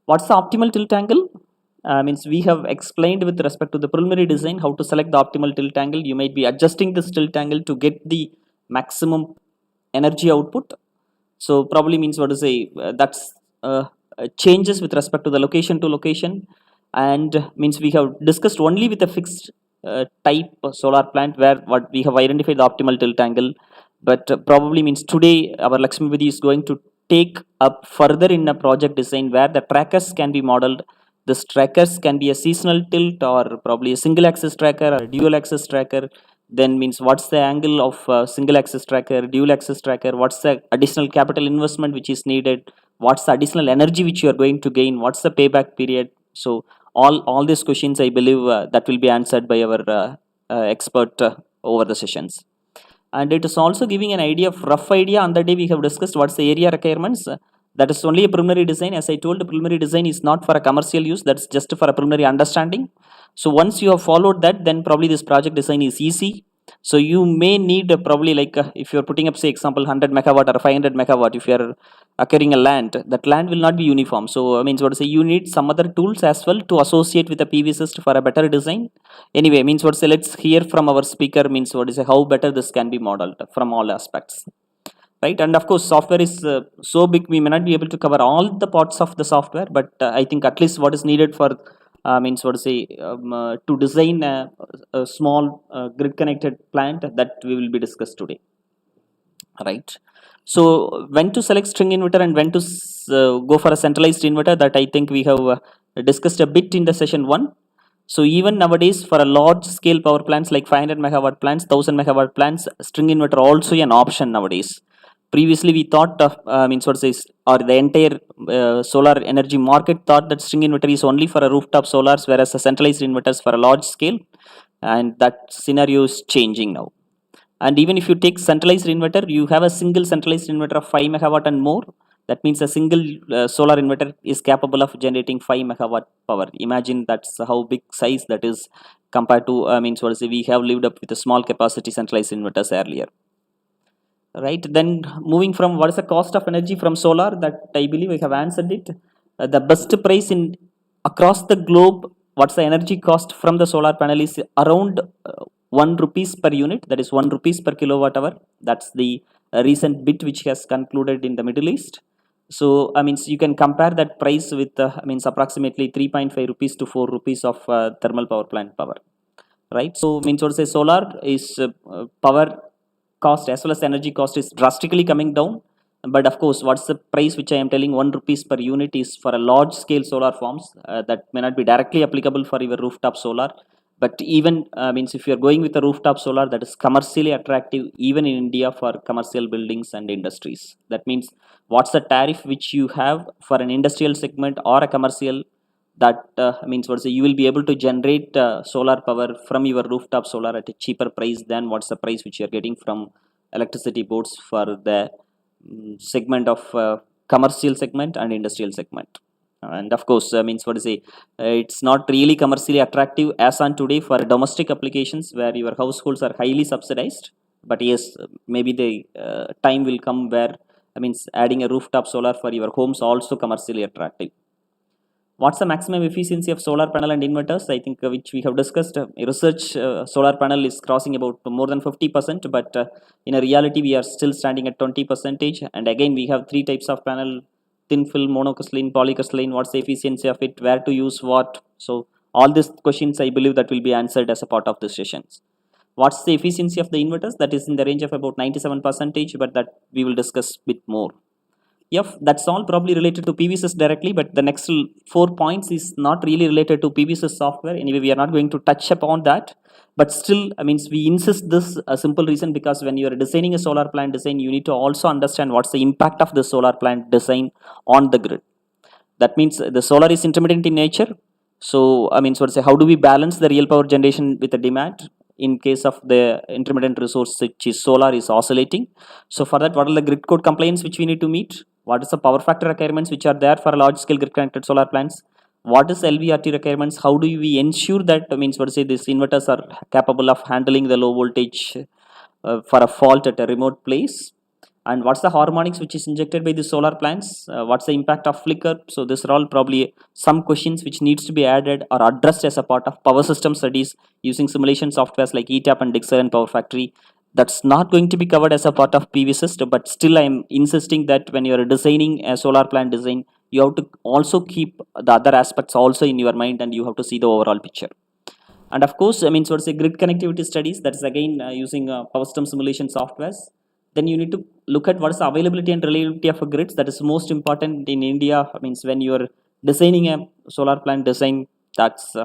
What's the optimal tilt angle? Means we have explained with respect to the preliminary design how to select the optimal tilt angle. You might be adjusting this tilt angle to get the maximum energy output. So probably means what to say, that's changes with respect to the location to location, and means we have discussed only with a fixed type solar plant where what we have identified the optimal tilt angle. But probably means today our Lakshmipati is going to take up further in a project design where the trackers can be modeled. This trackers can be a seasonal tilt or probably a single axis tracker or a dual axis tracker. Then means what's the angle of single axis tracker, dual axis tracker, what's the additional capital investment which is needed, what's the additional energy which you are going to gain, what's the payback period. So all these questions I believe that will be answered by our expert over the sessions. And it is also giving an idea of rough idea. On the day we have discussed what's the area requirements. That is only a preliminary design. As I told, the preliminary design is not for a commercial use, that's just for a preliminary understanding. So once you have followed that, then probably this project design is easy. So you may need probably like if you're putting up say example 100 megawatt or 500 megawatt, if you're acquiring a land, that land will not be uniform. So I means what to say, you need some other tools as well to associate with the PVSyst for a better design. Anyway, means what to say, let's hear from our speaker means what to say how better this can be modeled from all aspects, right? And of course software is so big, we may not be able to cover all the parts of the software, but I think at least what is needed for means what to say to design a small grid connected plant, that we will be discussed today, right? So when to select string inverter and when to go for a centralized inverter, that I think we have discussed a bit in the session 1. So even nowadays for a large scale power plants like 500 megawatt plants, 1000 megawatt plants, string inverter also an option nowadays. Previously we thought of means what says, or the entire solar energy market thought that string inverter is only for a rooftop solars, whereas a centralized inverters for a large scale, and that scenario is changing now. And even if you take centralized inverter, you have a single centralized inverter of 5 megawatt and more. That means a single solar inverter is capable of generating 5 megawatt power. Imagine that's how big size that is compared to means what is we have lived up with a small capacity centralized inverters earlier, right? Then moving from what is the cost of energy from solar, that I believe I have answered it. The best price in across the globe, what's the energy cost from the solar panel is around 1 rupees per unit, that is 1 rupees per kilowatt hour. That's the recent bit which has concluded in the Middle East. So I mean, so you can compare that price with I mean approximately 3.5 rupees to 4 rupees of thermal power plant power, right? So means what to say, solar is power cost as well as energy cost is drastically coming down. But of course what's the price which I am telling, 1 rupees per unit, is for a large scale solar farms that may not be directly applicable for your rooftop solar. But even means if you are going with a rooftop solar, that is commercially attractive even in India for commercial buildings and industries. That means what's the tariff which you have for an industrial segment or a commercial, that means what say, you will be able to generate solar power from your rooftop solar at a cheaper price than what's the price which you are getting from electricity boards for the segment of commercial segment and industrial segment. And of course means what to say, it's not really commercially attractive as on today for domestic applications where your households are highly subsidized. But yes, maybe the time will come where I means adding a rooftop solar for your homes also commercially attractive. What's the maximum efficiency of solar panel and inverters? I think which we have discussed. Research solar panel is crossing about more than 50%, but in a reality we are still standing at 20%. And again we have three types of panel: thin film, monocrystalline, polycrystalline. What's the efficiency of it? Where to use what? So all these questions I believe that will be answered as a part of the sessions. What's the efficiency of the inverters? That is in the range of about 97%, but that we will discuss bit more. Yep, that's all probably related to PVSys directly, but the next 4 points is not really related to PVSys software. Anyway, we are not going to touch upon that. But still, I mean, we insist this a simple reason, because when you are designing a solar plant design, you need to also understand what's the impact of the solar plant design on the grid. That means the solar is intermittent in nature. So, I mean, so to say, how do we balance the real power generation with the demand in case of the intermittent resource, which is solar, is oscillating? So, for that, what are the grid code compliance which we need to meet? What is the power factor requirements which are there for large scale grid connected solar plants? What is LVRT requirements? How do we ensure that means what to say these inverters are capable of handling the low voltage for a fault at a remote place? and what's the harmonics which is injected by the solar plants, what's the impact of flicker. So these are all probably some questions which needs to be added or addressed as a part of power system studies using simulation softwares like ETAP and DIgSILENT Power Factory. That's not going to be covered as a part of PVSyst, but still I'm insisting that when you're designing a solar plant design, you have to also keep the other aspects also in your mind, and you have to see the overall picture. And of course, I mean, so it's a grid connectivity studies, that's again using power system simulation softwares. Then you need to look at what is the availability and reliability of a grids. That is most important in India. I mean, when you're designing a solar plant design, that's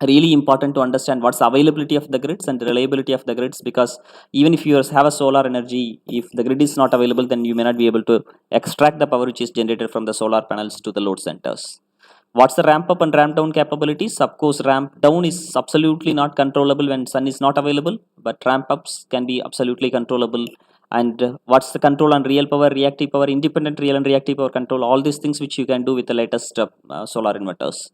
really important to understand what's the availability of the grids and the reliability of the grids, because even if you have a solar energy, if the grid is not available, then you may not be able to extract the power which is generated from the solar panels to the load centers. What's the ramp up and ramp down capabilities? Of course, ramp down is absolutely not controllable when sun is not available, but ramp ups can be absolutely controllable. And what's the control on real power, reactive power, independent real and reactive power control? All these things which you can do with the latest solar inverters.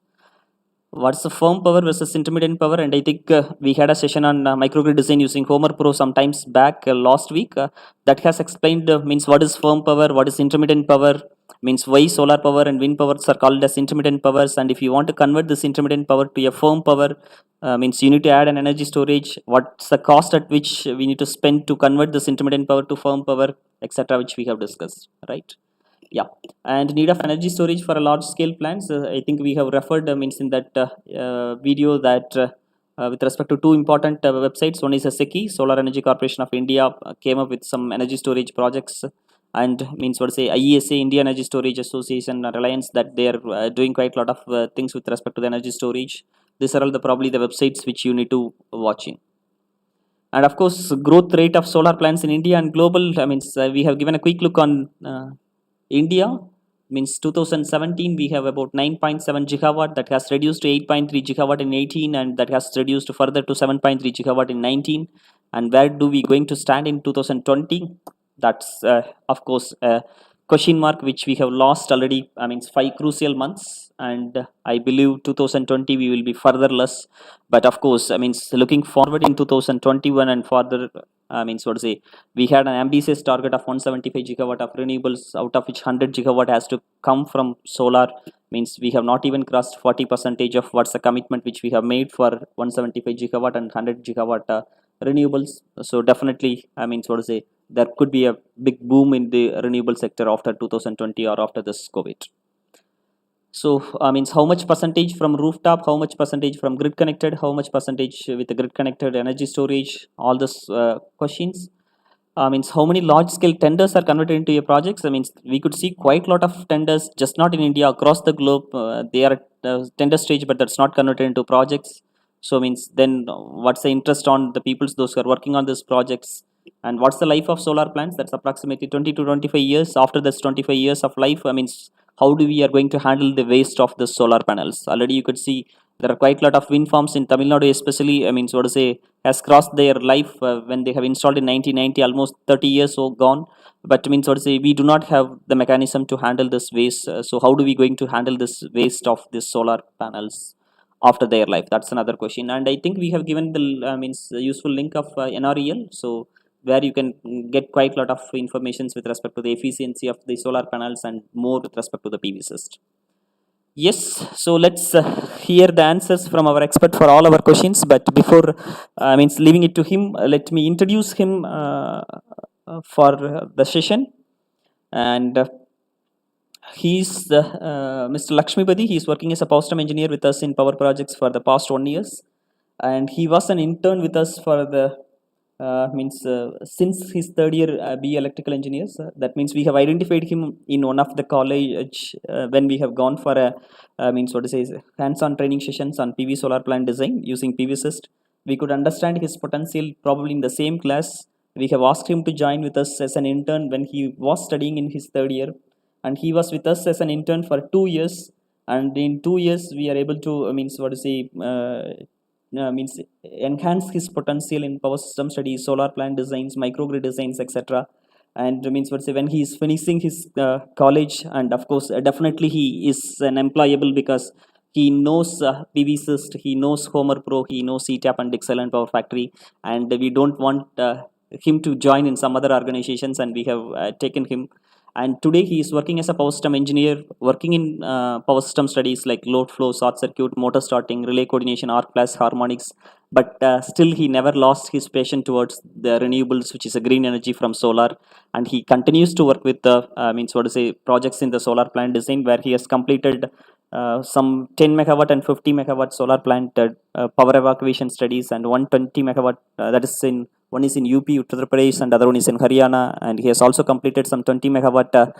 What's the firm power versus intermittent power? And I think we had a session on microgrid design using Homer Pro sometimes back last week, that has explained means what is firm power, what is intermittent power, means why solar power and wind powers are called as intermittent powers. And if you want to convert this intermittent power to a firm power, means you need to add an energy storage. What's the cost at which we need to spend to convert this intermittent power to firm power, etc., which we have discussed, right? Yeah. And need of energy storage for a large scale plants, I think we have referred means in that video that with respect to two important websites. One is a SECI, Solar Energy Corporation of India, came up with some energy storage projects, and means what say IESA, India Energy Storage Association, Reliance, that they are doing quite a lot of things with respect to the energy storage. These are all the probably the websites which you need to watch in. And of course, growth rate of solar plants in India and global, I mean, we have given a quick look on India. Means 2017 we have about 9.7 gigawatt, that has reduced to 8.3 gigawatt in 18, and that has reduced further to 7.3 gigawatt in 19. And where do we going to stand in 2020? That's of course a question mark which we have lost already. I mean, 5 crucial months, and I believe 2020 we will be further less. But of course, I mean, looking forward in 2021 and further, I mean, so to say, we had an ambitious target of 175 gigawatt of renewables, out of which 100 gigawatt has to come from solar. Means we have not even crossed 40% of what's the commitment which we have made for 175 gigawatt and 100 gigawatt renewables. So definitely, I mean, so to say, there could be a big boom in the renewable sector after 2020 or after this COVID. So means how much percentage from rooftop, how much percentage from grid connected, how much percentage with the grid connected energy storage, all these questions. Means how many large scale tenders are converted into your projects. I mean, we could see quite a lot of tenders, just not in India, across the globe. They are at tender stage, but that's not converted into projects. So means then what's the interest on the people, those who are working on these projects, and what's the life of solar plants? That's approximately 20 to 25 years. After this 25 years of life, I mean, how do we are going to handle the waste of the solar panels? Already you could see there are quite a lot of wind farms in Tamil Nadu especially. I mean, so to say, has crossed their life when they have installed in 1990, almost 30 years so gone. But I mean, so to say, we do not have the mechanism to handle this waste. So how do we going to handle this waste of the solar panels after their life? That's another question. And I think we have given the means useful link of NREL, so where you can get quite a lot of informations with respect to the efficiency of the solar panels and more with respect to the PVSyst. Yes, so let's hear the answers from our expert for all our questions. But before means leaving it to him, let me introduce him for the session. And he's Mr. Lakshmipati. He's working as a power system engineer with us in power projects for the past 1 year, and he was an intern with us for the means since his third year BE electrical engineers. That means we have identified him in one of the college when we have gone for a means what to say hands-on training sessions on PV solar plant design using PVSyst. We could understand his potential probably in the same class. We have asked him to join with us as an intern when he was studying in his third year, and he was with us as an intern for 2 years. And in 2 years we are able to means what to say means enhance his potential in power system studies, solar plant designs, microgrid designs, etc. And means what say when he is finishing his college, and of course definitely he is an employable, because he knows PVSyst, he knows Homer Pro, he knows ETAP and DIgSILENT Power Factory, and we don't want him to join in some other organizations, and we have taken him. And today he is working as a power system engineer, working in power system studies like load flow, short circuit, motor starting, relay coordination, arc flash, harmonics. But still, he never lost his passion towards the renewables, which is a green energy from solar. And he continues to work with the means what to say projects in the solar plant design, where he has completed some 10 megawatt and 50 megawatt solar plant power evacuation studies, and 120 megawatt that is in one is in UP Uttar Pradesh and other one is in Haryana. And he has also completed some 20 megawatt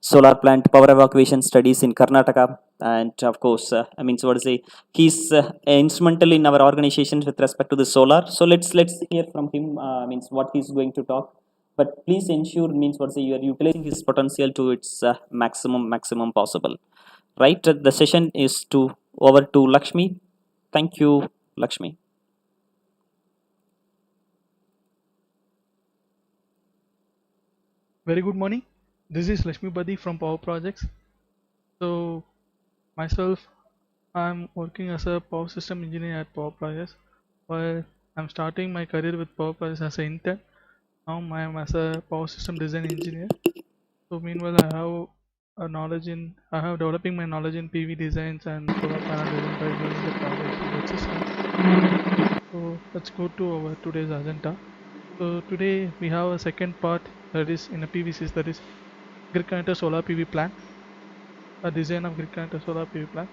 solar plant power evacuation studies in Karnataka. And of course, I mean, so what to say, he's instrumental in our organizations with respect to the solar. So let's hear from him. Means what he's going to talk. But please ensure means what to say you are utilizing his potential to its maximum possible. Right, the session is to over to Lakshmi. Thank you, Lakshmi. Very good morning. This is Lakshmi Badi from Power Projects. So myself, I'm working as a power system engineer at Power Projects. While I'm starting my career with Power Projects as an intern, now I am as a power system design engineer. So meanwhile, I have developing my knowledge in PV designs and solar panel design by doing the projects with systems. So let's go to our today's agenda. So today we have a second part, that is in a PVSyst, that is grid connector solar PV plant, a design of grid connector solar PV plant.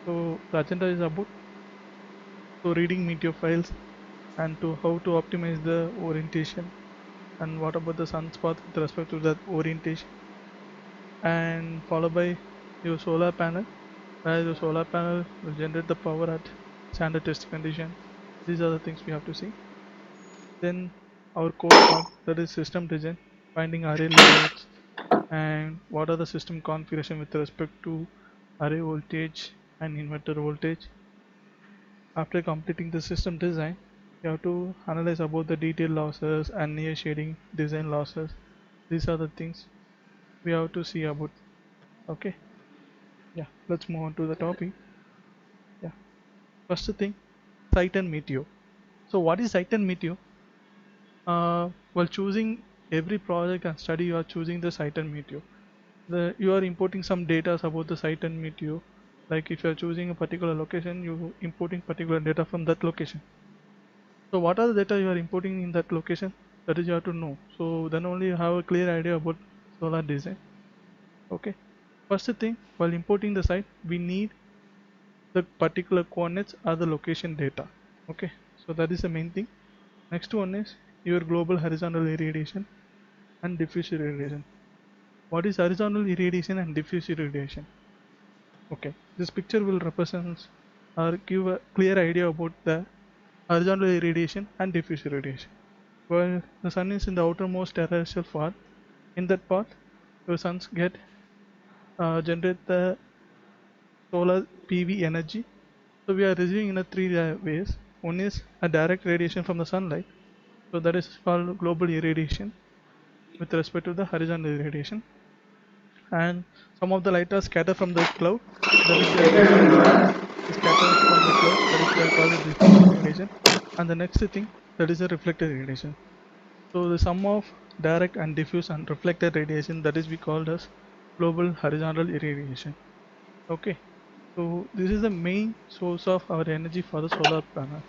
So the agenda is about reading meteor files and to how to optimize the orientation, and what about the sunspot with respect to that orientation, and followed by your solar panel, where the solar panel will generate the power at standard test condition. These are the things we have to see. Then our core part, that is system design, finding array layouts and what are the system configuration with respect to array voltage and inverter voltage. After completing the system design, you have to analyze about the detail losses and near shading design losses. These are the things we have to see about. Okay, yeah, let's move on to the topic. Yeah, first thing, site and meteor. So what is site and meteor? While choosing every project and study, you are choosing the site and meteor. You are importing some data about the site and meteor. Like if you are choosing a particular location, you importing particular data from that location. So what are the data you are importing in that location? That is you have to know. So then only you have a clear idea about solar design. Okay. First thing, while importing the site, we need the particular coordinates or the location data. Okay. So that is the main thing. Next one is your global horizontal irradiation and diffuse irradiation. What is horizontal irradiation and diffuse irradiation? Okay, this picture will represent or give a clear idea about the horizontal irradiation and diffuse irradiation. While the sun is in the outermost terrestrial part, in that part, your suns get generate the solar PV energy. So we are receiving in a three ways. One is a direct radiation from the sunlight, so that is called global irradiation with respect to the horizontal irradiation. And some of the light are scattered from the cloud, that is the diffuse irradiation. Is scattered from the cloud, that is called the diffuse irradiation. And the next thing, that is a reflected irradiation. So the sum of direct and diffuse and reflected radiation, that is we called as global horizontal irradiation. Okay, so this is the main source of our energy for the solar panel.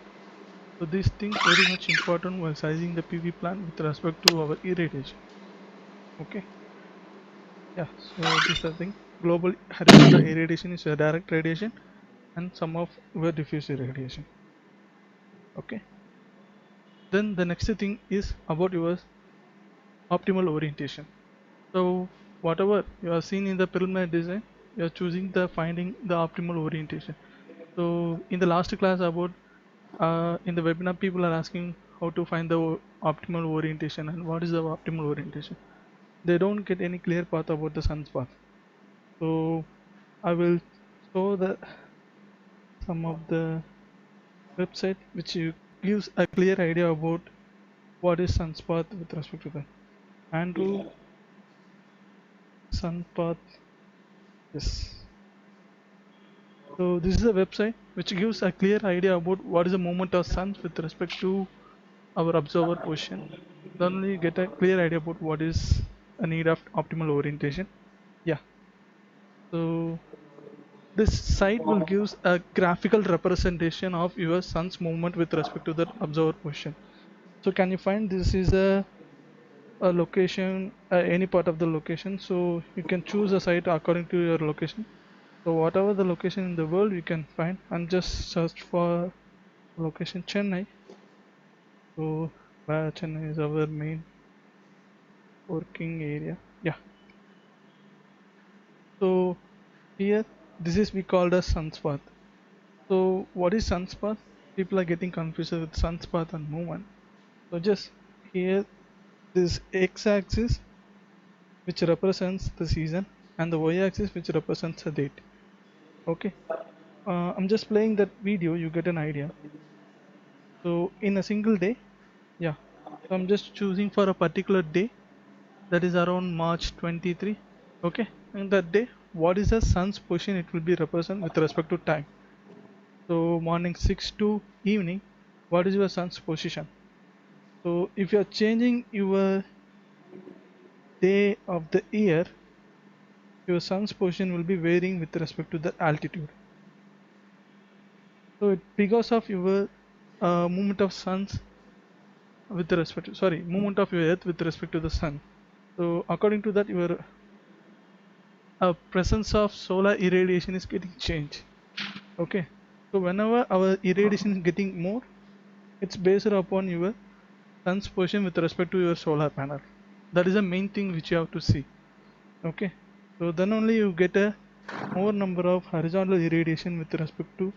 So these things very much important while sizing the PV plant with respect to our irradiation. Okay, yeah, so this is the thing. Global horizontal irradiation is a direct radiation and some of were diffuse irradiation. Okay, then the next thing is about your optimal orientation. So whatever you are seeing in the preliminary design, you are choosing the finding the optimal orientation. So in the last class about in the webinar, people are asking how to find the optimal orientation and what is the optimal orientation. They don't get any clear path about the sun's path. So I will show the some of the website which gives a clear idea about what is sunpath with respect to the Andrew sunpath. Yes, so this is a website which gives a clear idea about what is the movement of suns with respect to our observer position. Then only you get a clear idea about what is a need of optimal orientation. Yeah. So this site will gives a graphical representation of your sun's movement with respect to the observer position. So can you find this is a location, any part of the location? So you can choose a site according to your location. So whatever the location in the world you can find, and just search for location Chennai. So where Chennai is our main working area. Yeah. So here this is we called as sunspot. So what is sunspot? People are getting confused with sunspot and movement. So just here this x-axis which represents the season and the y-axis which represents the date. Okay. I'm just playing that video, you get an idea. So in a single day, yeah. So I'm just choosing for a particular day, that is around March 23. Okay. And that day, what is the sun's position? It will be represent with respect to time. So morning 6 to evening, what is your sun's position? So if you are changing your day of the year, your sun's position will be varying with respect to the altitude. So because of your movement of suns with respect to, sorry, movement of your earth with respect to the sun. So according to that, your presence of solar irradiation is getting changed. Okay. So whenever our irradiation is getting more, it's based upon your sun's position with respect to your solar panel. That is the main thing which you have to see. Okay. So then only you get a more number of horizontal irradiation with respect to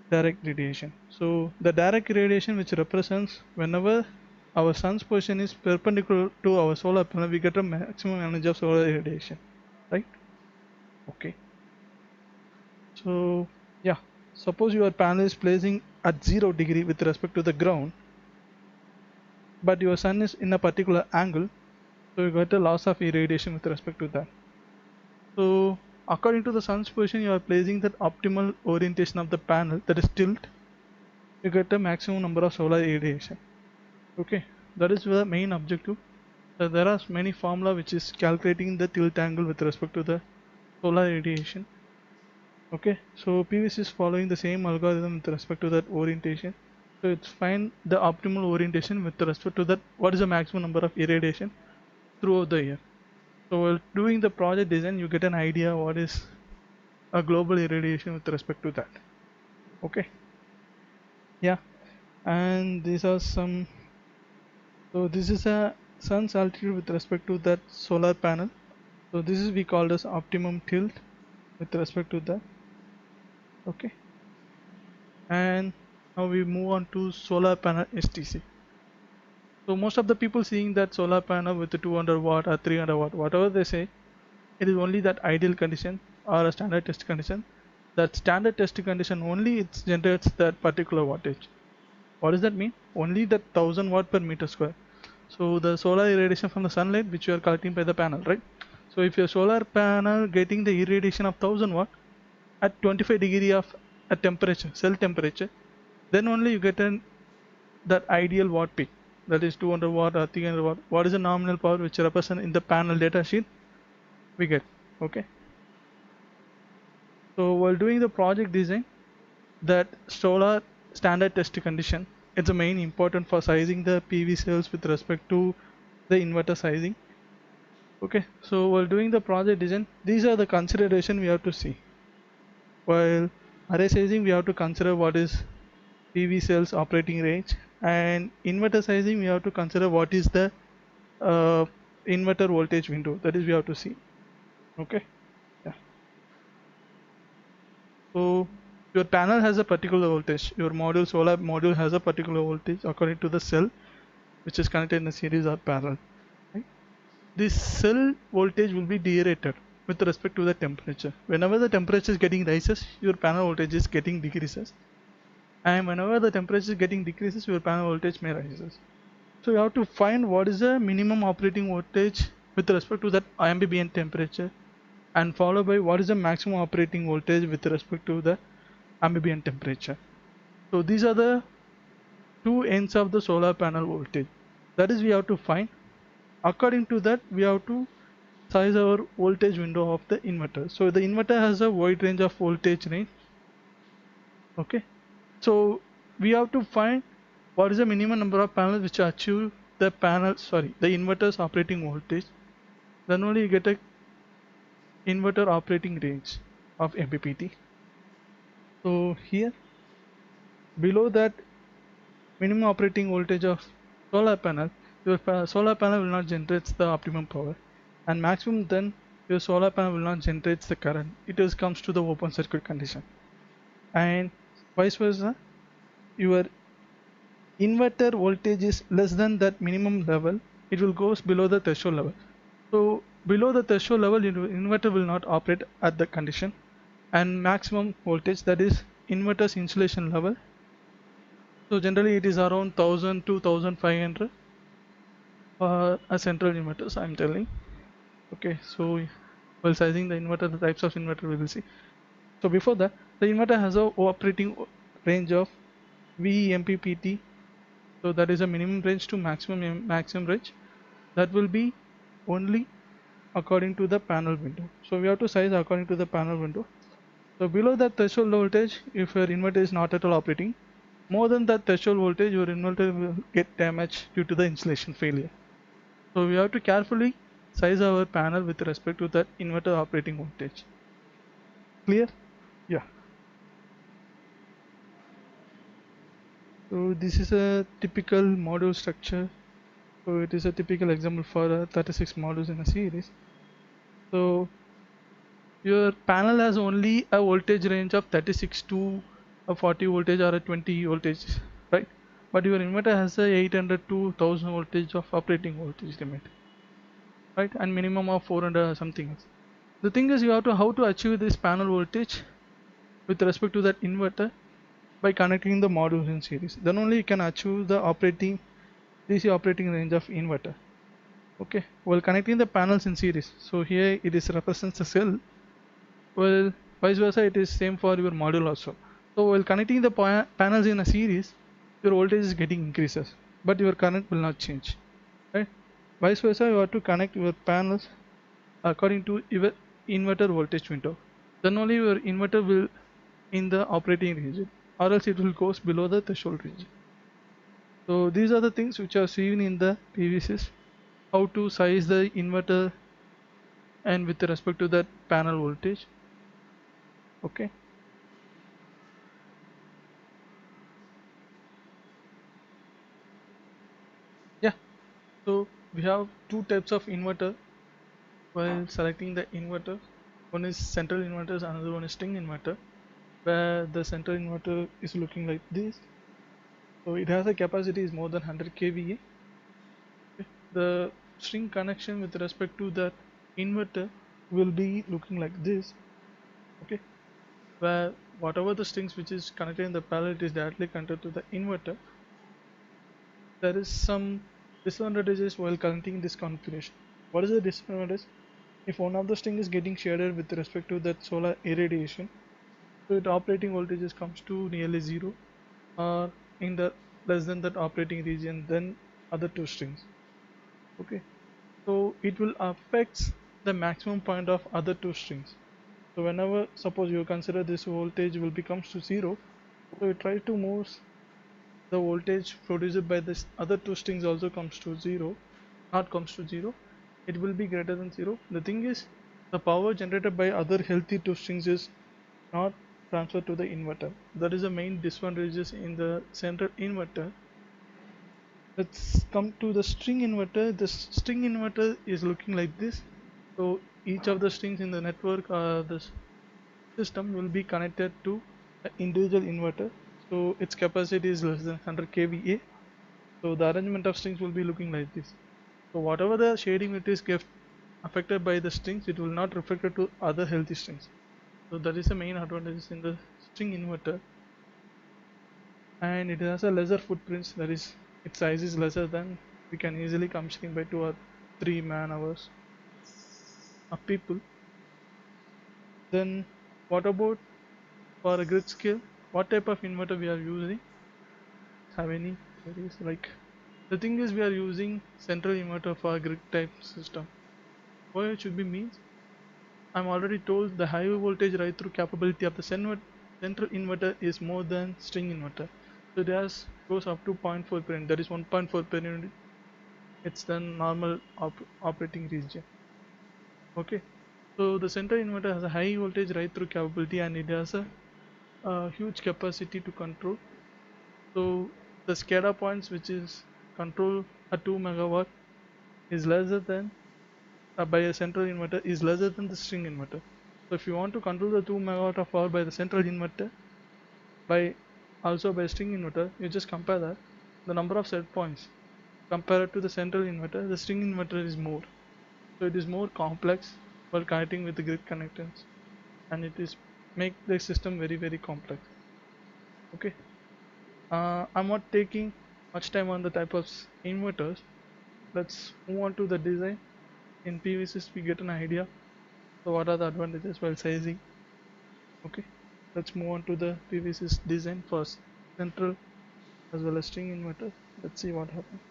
direct radiation. So the direct radiation which represents whenever our sun's position is perpendicular to our solar panel, we get a maximum energy of solar irradiation, right? Okay. So yeah, suppose your panel is placing at 0 degree with respect to the ground, but your sun is in a particular angle, so you get a loss of irradiation with respect to that. So according to the sun's position, you are placing that optimal orientation of the panel, that is tilt, you get a maximum number of solar irradiation. Okay, that is the main objective. There are many formula which is calculating the tilt angle with respect to the solar radiation. Okay, so PVSyst is following the same algorithm with respect to that orientation. So it's find the optimal orientation with respect to that what is the maximum number of irradiation throughout the year. So while doing the project design, you get an idea what is a global irradiation with respect to that. Okay, yeah, and these are some. So this is a sun's altitude with respect to that solar panel. So this is we called as optimum tilt with respect to that. Okay, and now we move on to solar panel STC. So most of the people seeing that solar panel with the 200 watt or 300 watt, whatever they say, it is only that ideal condition or a standard test condition. That standard test condition only it generates that particular wattage. What does that mean? Only that 1000 watt per meter square. So the solar irradiation from the sunlight which you are collecting by the panel, right? So if your solar panel getting the irradiation of 1000 watt at 25 degree of a temperature, cell temperature, then only you get that ideal watt peak, that is 200 watt or 300 watt. What is the nominal power which represent in the panel data sheet we get. Okay. So while doing the project design, that solar standard test condition, it's the main important for sizing the PV cells with respect to the inverter sizing. Okay, so while doing the project design, these are the consideration we have to see. While array sizing, we have to consider what is PV cells operating range, and inverter sizing, we have to consider what is the uh, inverter voltage window. That is we have to see. Okay, yeah. So your panel has a particular voltage. Your module, solar module, has a particular voltage according to the cell which is connected in a series or parallel. Right? This cell voltage will be derated with respect to the temperature. Whenever the temperature is getting rises, your panel voltage is getting decreases, and whenever the temperature is getting decreases, your panel voltage may rises. So you have to find what is the minimum operating voltage with respect to that ambient temperature, and followed by what is the maximum operating voltage with respect to the ambient temperature. So these are the two ends of the solar panel voltage. That is we have to find. According to that, we have to size our voltage window of the inverter. So the inverter has a wide range of voltage range. Okay, so we have to find what is the minimum number of panels which achieve the inverter's operating voltage. Then only you get a inverter operating range of MPPT. So here below that minimum operating voltage of solar panel, your solar panel will not generate the optimum power, and maximum then your solar panel will not generate the current. It just comes to the open circuit condition, and vice versa. Your inverter voltage is less than that minimum level. It will goes below the threshold level. So below the threshold level, your inverter will not operate at the condition, and maximum voltage, that is inverter's insulation level. So generally it is around 1000 to 1500 for a central inverters, I'm telling. Okay, so while sizing the inverter, the types of inverter we will see. So before that, the inverter has a operating range of VMPPT. So that is a minimum range to maximum range. That will be only according to the panel window. So we have to size according to the panel window. So below that threshold voltage, if your inverter is not at all operating, more than that threshold voltage, your inverter will get damaged due to the insulation failure. So we have to carefully size our panel with respect to that inverter operating voltage. Clear? Yeah. So this is a typical module structure. So it is a typical example for 36 modules in a series. So your panel has only a voltage range of 36 to a 40 voltage or a 20 voltage, right? But your inverter has a 800 to 1000 voltage of operating voltage limit, right? And minimum of 400 or something else. The thing is, you have to how to achieve this panel voltage with respect to that inverter by connecting the modules in series. Then only you can achieve the operating DC operating range of inverter. Okay, while connecting the panels in series, so here it is represents a cell. Well, vice versa, it is same for your module also. So while connecting the panels in a series, your voltage is getting increases, but your current will not change, right? Vice versa, you have to connect your panels according to your inverter voltage window. Then only your inverter will in the operating region, or else it will goes below the threshold region. So these are the things which are seen in the PVSyst, how to size the inverter and with respect to that panel voltage. Okay, yeah. So we have two types of inverter while selecting the inverter. One is central inverters, another one is string inverter, where the central inverter is looking like this. So it has a capacity is more than 100 kVA. Okay. The string connection with respect to that inverter will be looking like this. Okay, where whatever the strings which is connected in the pallet is directly connected to the inverter. There is some disadvantages while connecting this configuration. What is the disadvantage? If one of the string is getting shaded with respect to that solar irradiation, so its operating voltages comes to nearly zero, or in the less than that operating region than other two strings. Okay, so it will affect the maximum point of other two strings. So whenever suppose you consider this voltage will becomes to zero, so you try to move the voltage produced by this other two strings also comes to zero, not comes to zero, it will be greater than zero. The thing is, the power generated by other healthy two strings is not transferred to the inverter. That is the main disadvantages in the central inverter. Let's come to the string inverter. The string inverter is looking like this. So each of the strings in the network or the system will be connected to an individual inverter. So its capacity is less than 100 kVA. So the arrangement of strings will be looking like this. So whatever the shading it is get affected by the strings, it will not reflect it to other healthy strings. So that is the main advantage in the string inverter, and it has a lesser footprints. That is, its size is lesser than we can easily commissioning by 2 or 3 man hours of people. Then what about for a grid scale? What type of inverter we are using? Have any queries? Like The thing is we are using central inverter for a grid type system. What it should be means, I'm already told the high voltage ride through capability of the central inverter is more than string inverter. So it has goes up to 0.4 per unit, that is 1.4 per unit. It's the normal operating region. Okay, so the central inverter has a high voltage ride through capability and it has a huge capacity to control. So the SCADA points which is control a 2 megawatt is lesser than by a central inverter is lesser than the string inverter. So if you want to control the 2 megawatt of power by the central inverter by also by string inverter, you just compare that the number of set points compared to the central inverter, the string inverter is more. So it is more complex while connecting with the grid connectors, and it is make the system very complex. Okay, I'm not taking much time on the type of inverters. Let's move on to the design. In PVSyst we get an idea. So what are the advantages while sizing? Okay, let's move on to the PVSyst design first. Central as well as string inverter. Let's see what happens.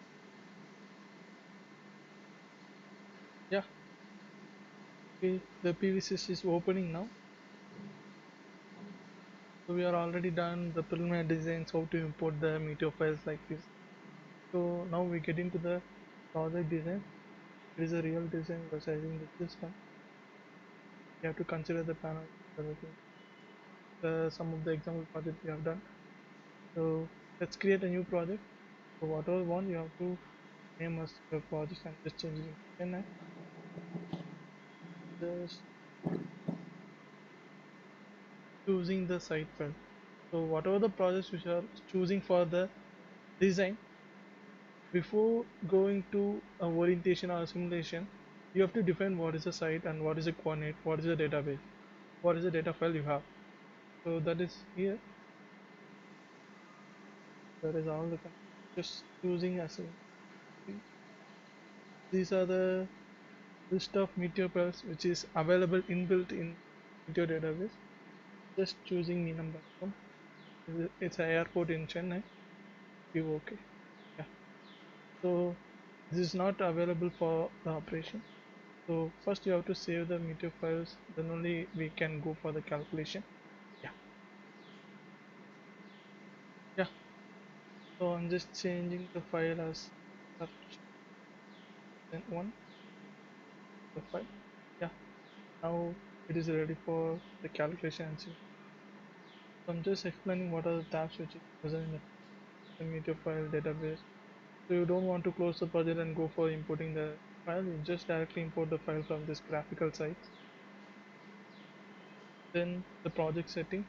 Yeah, okay, the PVSyst is opening now. So we are already done the preliminary designs, how to import the meteor files like this. So now we get into the project design. It is a real design for sizing the system. You have to consider the panel, some of the example project we have done. So let's create a new project. So whatever one you have to name as your project and just changing it. Then I just choosing the site file. So whatever the projects which are choosing for the design, before going to a orientation or a simulation, you have to define what is the site and what is the coordinate, what is the database, what is the data file you have. So that is here. That is all the just choosing as a, these are the list of meteor files which is available inbuilt in meteor database. Just choosing Meenam.com. It's an airport in Chennai. You okay? Yeah. So this is not available for the operation. So first you have to save the meteor files, then only we can go for the calculation. Yeah. Yeah. So I'm just changing the file as then one the file. Yeah. Now it is ready for the calculation. So I'm just explaining what are the tabs which is present in the meteor file database. So you don't want to close the project and go for importing the file. You just directly import the file from this graphical site. Then the project settings.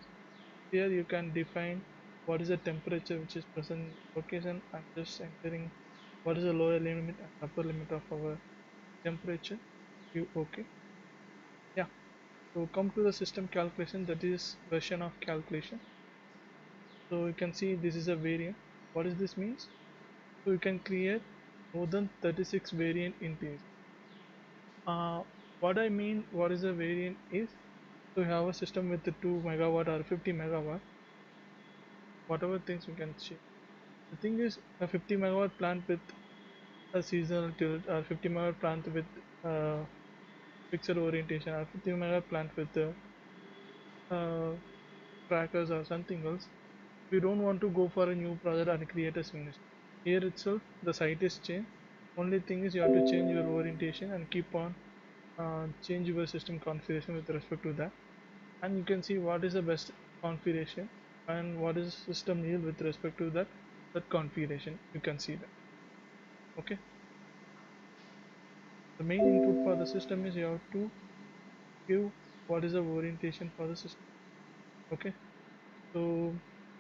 Here you can define what is the temperature which is present in the location. I'm just entering what is the lower limit and upper limit of our temperature. You okay? Yeah. So come to the system calculation, that is version of calculation. So you can see this is a variant. What does this means? So you can create more than 36 variant in PS. What I mean, what is a variant is, so you have a system with the 2 megawatt or 50 megawatt, whatever things you can change. The thing is, a 50 megawatt plant with a seasonal tilt, or 50 megawatt plant with fixed orientation, or 50 megawatt plant with uh, trackers or something else. We don't want to go for a new project and create a simulation. Here itself, the site is changed. Only thing is you have to change your orientation and keep on change your system configuration with respect to that. And you can see what is the best configuration and what is system yield with respect to that configuration. You can see that. Okay, the main input for the system is you have to give what is the orientation for the system. Okay, so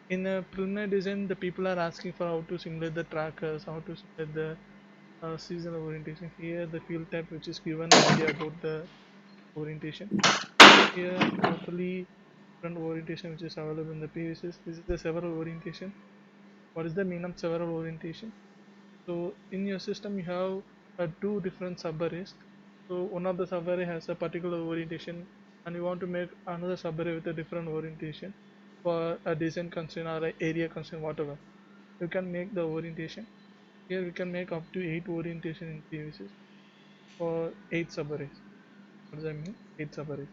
in a preliminary design the people are asking for how to simulate the trackers, how to simulate the seasonal orientation. Here the field type which is given an idea about the orientation. Here totally different orientation which is available in the PVSys. This is the several orientation. What is the mean of several orientation? So in your system you have two different subarrays. So one of the subarray has a particular orientation and you want to make another subarray with a different orientation for a design constraint or a area constraint, whatever. You can make the orientation. Here we can make up to 8 orientation in PVSys for 8 subarrays. What does that mean? 8 subarrays.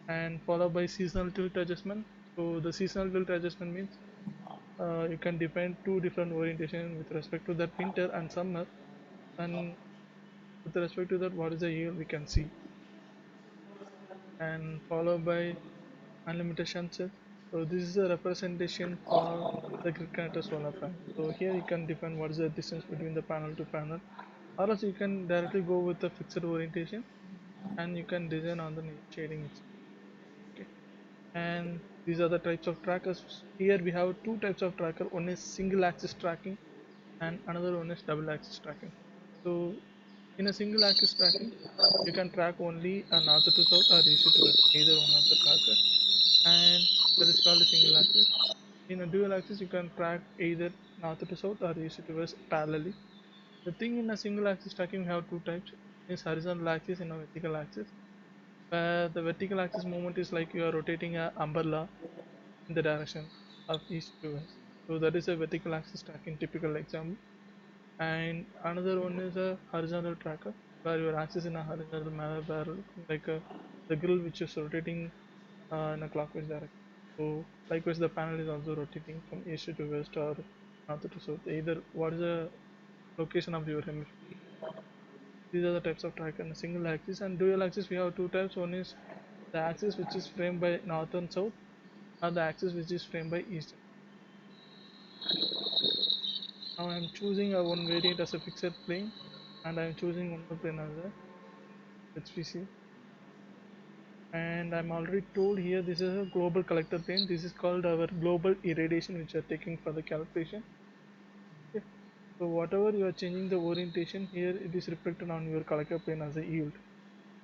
And followed by seasonal tilt adjustment. So the seasonal tilt adjustment means you can define two different orientation with respect to that winter and summer, and with respect to that what is the yield we can see, and followed by unlimited shunt. So this is a representation for the grid connector solar panel. So here you can define what is the distance between the panel to panel, or else you can directly go with the fixed orientation and you can design on the shading itself. Okay. And these are the types of trackers. Here we have two types of tracker. One is single axis tracking and another one is double axis tracking. So in a single axis tracking, you can track only a north to south or east to west, either one of the tracker, and that is called a single axis. In a dual axis, you can track either north to south or east to west parallelly. The thing in a single axis tracking, we have two types. One is horizontal axis and a vertical axis. Where the vertical axis movement is like you are rotating a umbrella in the direction of east to west. So that is a vertical axis tracking typical example. And another one is a horizontal tracker where your axis in a horizontal manner where looking like the grill which is rotating in a clockwise direction. So likewise the panel is also rotating from east to west or north to south, either what is the location of your hemisphere. These are the types of tracker in a single axis. And dual axis we have two types. One is the axis which is framed by north and south, and the axis which is framed by east. Now I am choosing a one variant as a fixed plane, and I am choosing one more plane as a HPC. And I'm already told here this is a global collector plane. This is called our global irradiation which are taking for the calculation. Okay. So whatever you are changing the orientation here, it is reflected on your collector plane as a yield.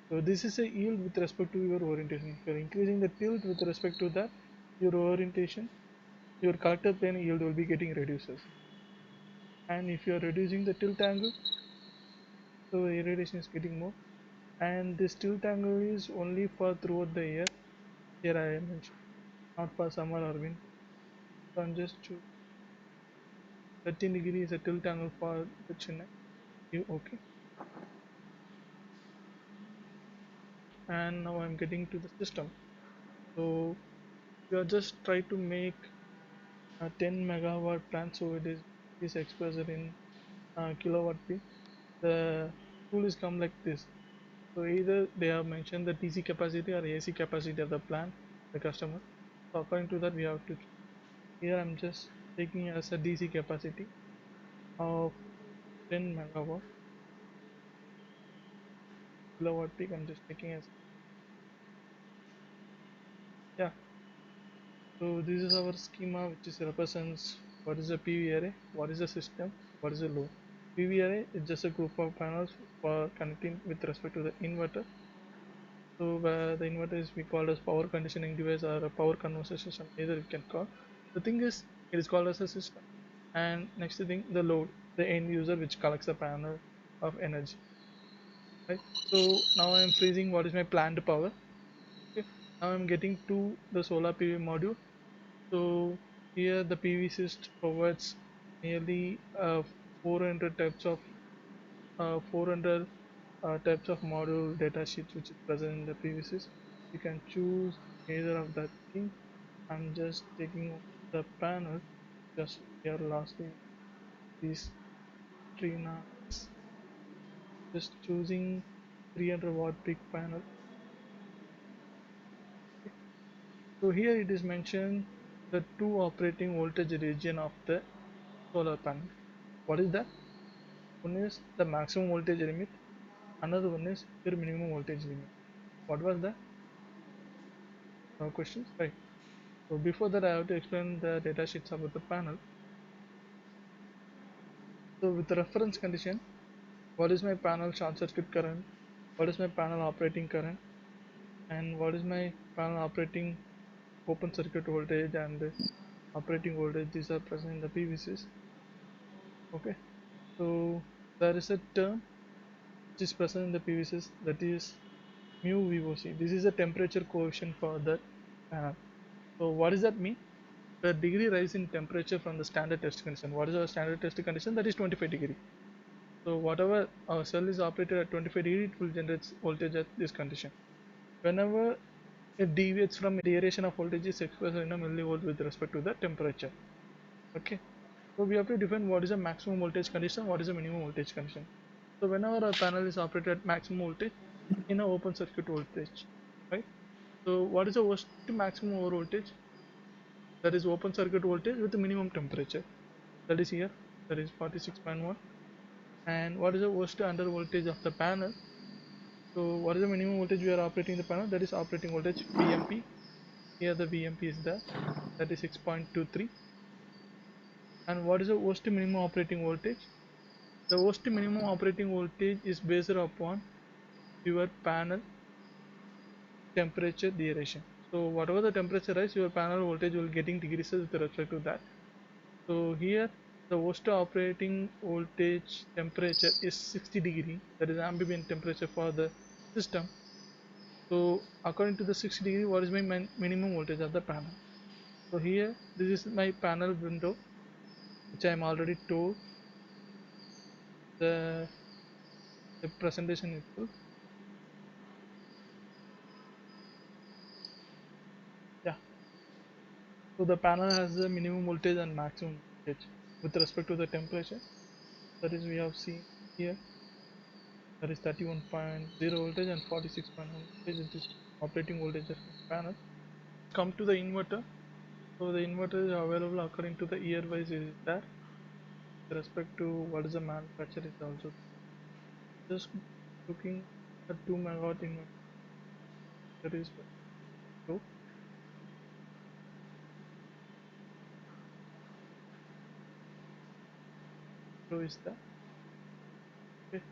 So this is a yield with respect to your orientation. If you are increasing the tilt with respect to that, your orientation, your collector plane yield will be getting reduces. And if you are reducing the tilt angle, so irradiation is getting more. And this tilt angle is only for throughout the year. Here I mentioned, not for summer or winter. So I'm just choosing 13 degrees is a tilt angle for the Chennai. You okay? And now I'm getting to the system. So we are just try to make a 10 megawatt plant, so it is expressed in kilowatt peak. The tool is come like this. So either they have mentioned the DC capacity or AC capacity of the plant, the customer. So according to that we have to choose. Here I'm just taking as a DC capacity of 10 megawatt kilowatt peak. I'm just taking as, yeah. So this is our schema which is represents what is a PV array, what is a system, what is a load. PV array is just a group of panels for connecting with respect to the inverter. So the inverter is we call as power conditioning device or a power conversion system, either we can call. The thing is it is called as a system. And next thing, the load, the end user which collects a panel of energy. Right. So now I am freezing what is my planned power. Okay. Now I'm getting to the solar PV module. So here the PVSyst provides nearly 400 types of 400 types of module data sheets which is present in the PVSyst. You can choose either of that thing. I'm just taking the panel. Just here lastly is Trina. Just choosing 300 watt peak panel. Okay. So here it is mentioned the two operating voltage region of the solar panel. What is that? One is the maximum voltage limit, another one is your minimum voltage limit. What was that? No questions, right? So before that, I have to explain the data sheets about the panel. So with the reference condition, what is my panel short circuit current? What is my panel operating current? And what is my panel operating open circuit voltage and operating voltage? These are present in the PVCs. Okay. So there is a term which is present in the PVCs, that is mu VOC. This is a temperature coefficient for that panel. So what does that mean? the degree rise in temperature from the standard test condition. What is our standard test condition? That is 25 degree. So whatever our cell is operated at 25 degree, it will generate voltage at this condition. Whenever it deviates from a variation of voltage is expressed in a millivolt with respect to the temperature. Okay. So we have to define what is a maximum voltage condition, what is a minimum voltage condition. So whenever our panel is operated at maximum voltage in a open circuit voltage, right? So what is the worst maximum over voltage? That is open circuit voltage with the minimum temperature. That is here. That is 46.1. And what is the worst under voltage of the panel? So what is the minimum voltage we are operating the panel? That is operating voltage VMP. Here the VMP is there. That is 6.23. And what is the worst minimum operating voltage? The worst minimum operating voltage is based upon your panel temperature duration. So whatever the temperature rise, your panel voltage will getting decreases with respect to that. So here the worst operating voltage temperature is 60 degree. That is ambient temperature for the system. So according to the 60 degree, what is my minimum voltage of the panel? So here this is my panel window, which I am already told the presentation itself. Yeah. So the panel has the minimum voltage and maximum voltage with respect to the temperature. That is we have seen here. That is 31.0 voltage and 46.1 voltage. It is operating voltage of the panel. Come to the inverter. So the inverter is available according to the year wise is there. With respect to what is the manufacturer is also just looking at 2 megawatt inverter. That is so is that. Okay.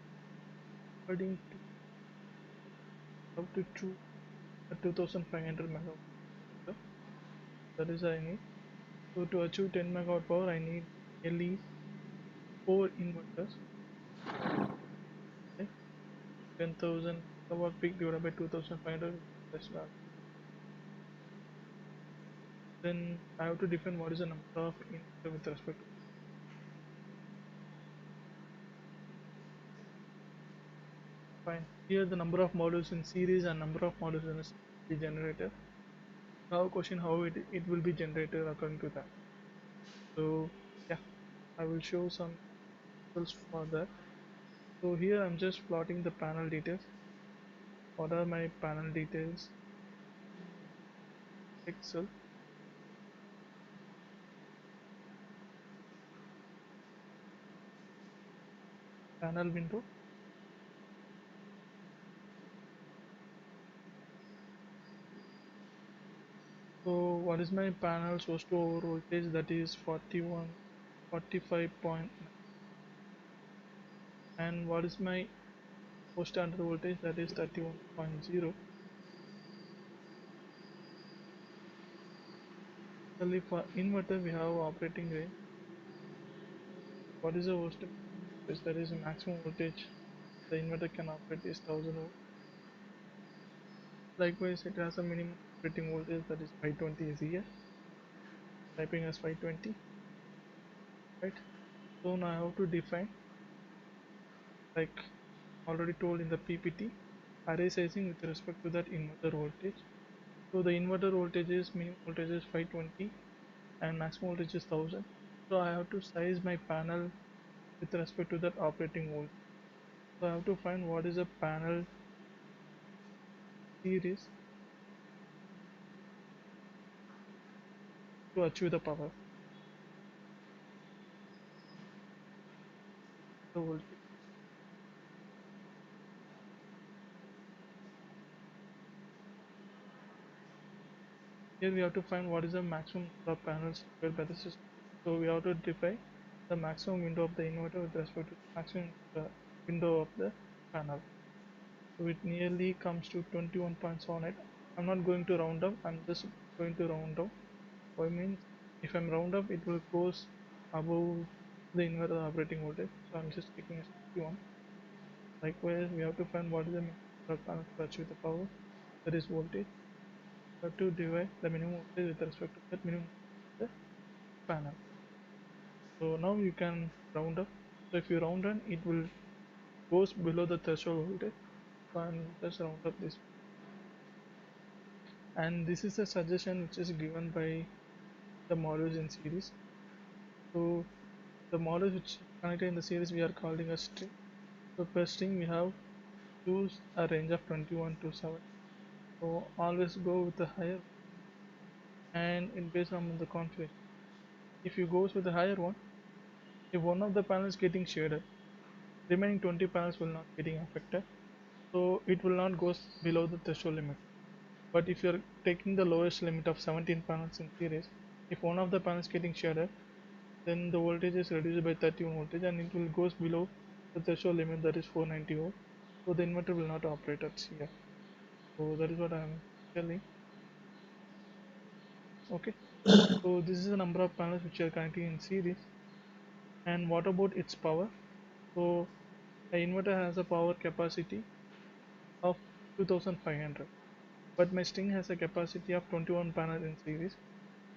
According to up to 2500 megawatt. That is I need. So to achieve 10 megawatt power, I need nearly 4 inverters. Okay. 10,000 megawatt peak divided by 2500. Then I have to define what is the number of inverter with respect to. Fine. Here the number of modules in series and number of modules in a series generator. Now question how it will be generated according to that. So yeah, I will show some results for that. So here I'm just plotting the panel details. What are my panel details? Excel panel window. So what is my panel source to over voltage? That is 41, 45.9. And what is my post under voltage? That is 31.0. Similarly for inverter we have operating range. What is the worst voltage? That is the maximum voltage the inverter can operate is 1000 volts. Likewise it has a minimum operating voltage, that is 520 is here. Typing as 520, right? So now I have to define, like already told in the PPT, array sizing with respect to that inverter voltage. So the inverter voltage is minimum voltage is 520 and maximum voltage is 1000. So I have to size my panel with respect to that operating voltage. So I have to find what is a panel series to achieve the power. The voltage. Here we have to find what is the maximum number of panels required by the system. So we have to define the maximum window of the inverter with respect to the maximum window of the panel. So it nearly comes to 21.78. I'm not going to round up, I'm just going to round down. So I mean, if I'm round up, it will goes above the inverter operating voltage. So I'm just taking as 21. Likewise, we have to find what is the minimum number of panels to achieve the power, that is voltage. We have to divide the minimum voltage with respect to that minimum. the panel. So now you can round up. So if you round down, it will goes below the threshold voltage. So I'm just round up this, and this is a suggestion which is given by the modules in series. So the modules which connected in the series we are calling a string. So per string we have choose a range of 21 to 7. So always go with the higher, and it based on the configuration. If you goes with the higher one, if one of the panels getting shaded, remaining 20 panels will not getting affected. So it will not go below the threshold limit. But if you're taking the lowest limit of 17 panels in series, if one of the panels getting shaded, then the voltage is reduced by 31 voltage and it will goes below the threshold limit, that is 490 ohm. So the inverter will not operate at here. So that is what I am telling. Okay. So this is the number of panels which are connecting in series. And what about its power? So the inverter has a power capacity of 2500, but my string has a capacity of 21 panels in series.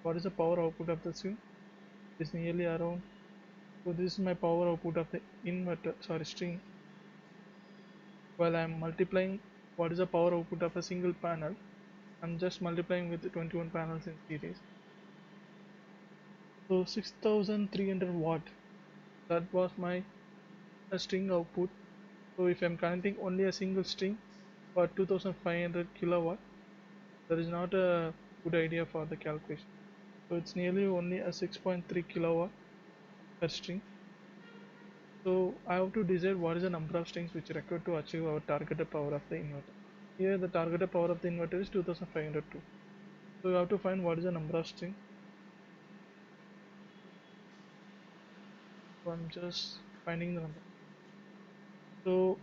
What is the power output of the string? It's nearly around. So this is my power output of the inverter, sorry, string. While I'm multiplying what is the power output of a single panel, I'm just multiplying with the 21 panels in series. So 6300 watt, that was my string output. So if I'm connecting only a single string for 2500 kilowatt, that is not a good idea for the calculation. So it's nearly only a 6.3 kilowatt per string. So I have to decide what is the number of strings which are required to achieve our targeted power of the inverter. Here the targeted power of the inverter is 2502. So you have to find what is the number of strings. So I'm just finding the number. So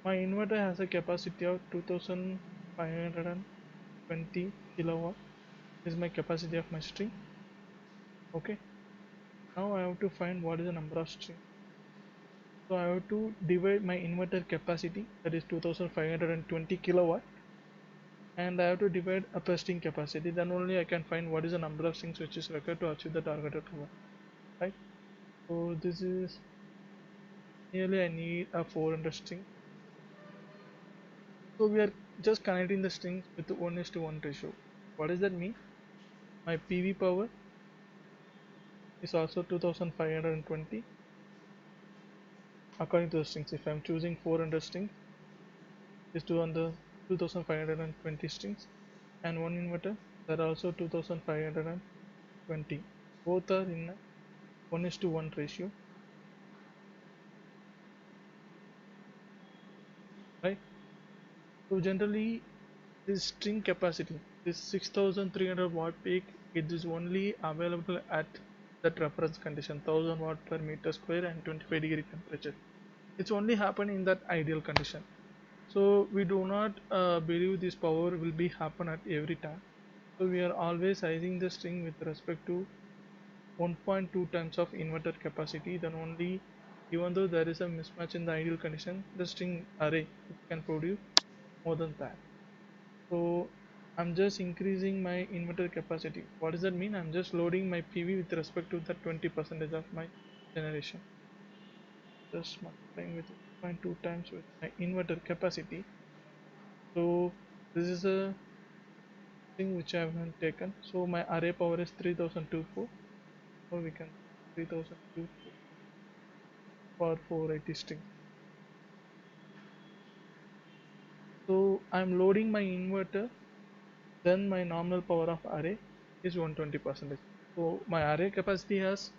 my inverter has a capacity of 2520 kilowatt. This is my capacity of my string. Okay. Now I have to find what is the number of strings. So I have to divide my inverter capacity, that is 2520 kilowatt, and I have to divide upper string capacity. Then only I can find what is the number of strings which is required to achieve the targeted power. Right. So this is nearly I need a 400 string. So we are just connecting the strings with the 1:1 ratio. What does that mean? My PV power is also 2520 according to the strings. If I am choosing 400 strings, is 200 2520 strings, and one inverter, that are also 2520. Both are in a 1:1 ratio, right? So generally this string capacity, this 6300 watt peak, it is only available at that reference condition 1000 watt per meter square and 25-degree temperature. It's only happen in that ideal condition. So we do not believe this power will be happen at every time. So we are always sizing the string with respect to 1.2 times of inverter capacity. Then only, even though there is a mismatch in the ideal condition, the string array it can produce more than that. So I'm just increasing my inverter capacity. What does that mean? I'm just loading my PV with respect to the 20% of my generation. Just multiplying with 1.2 times with my inverter capacity. So this is a thing which I have taken. So my array power is 3024. So we can 3024 for 480 strings. So I'm loading my inverter, then my nominal power of array is 120%. So my array capacity has,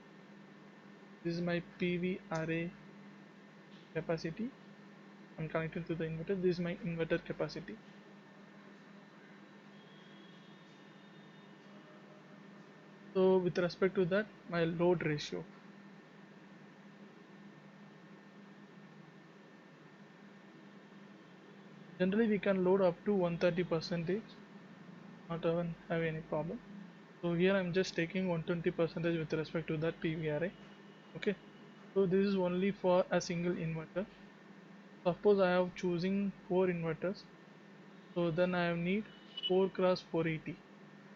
this is my PV array capacity. I'm connected to the inverter. This is my inverter capacity. So with respect to that, my load ratio. Generally we can load up to 130%, not even have any problem. So here I'm just taking 120% with respect to that PV array. Okay. So this is only for a single inverter. Suppose I have choosing 4 inverters. So then I need 4 cross 480.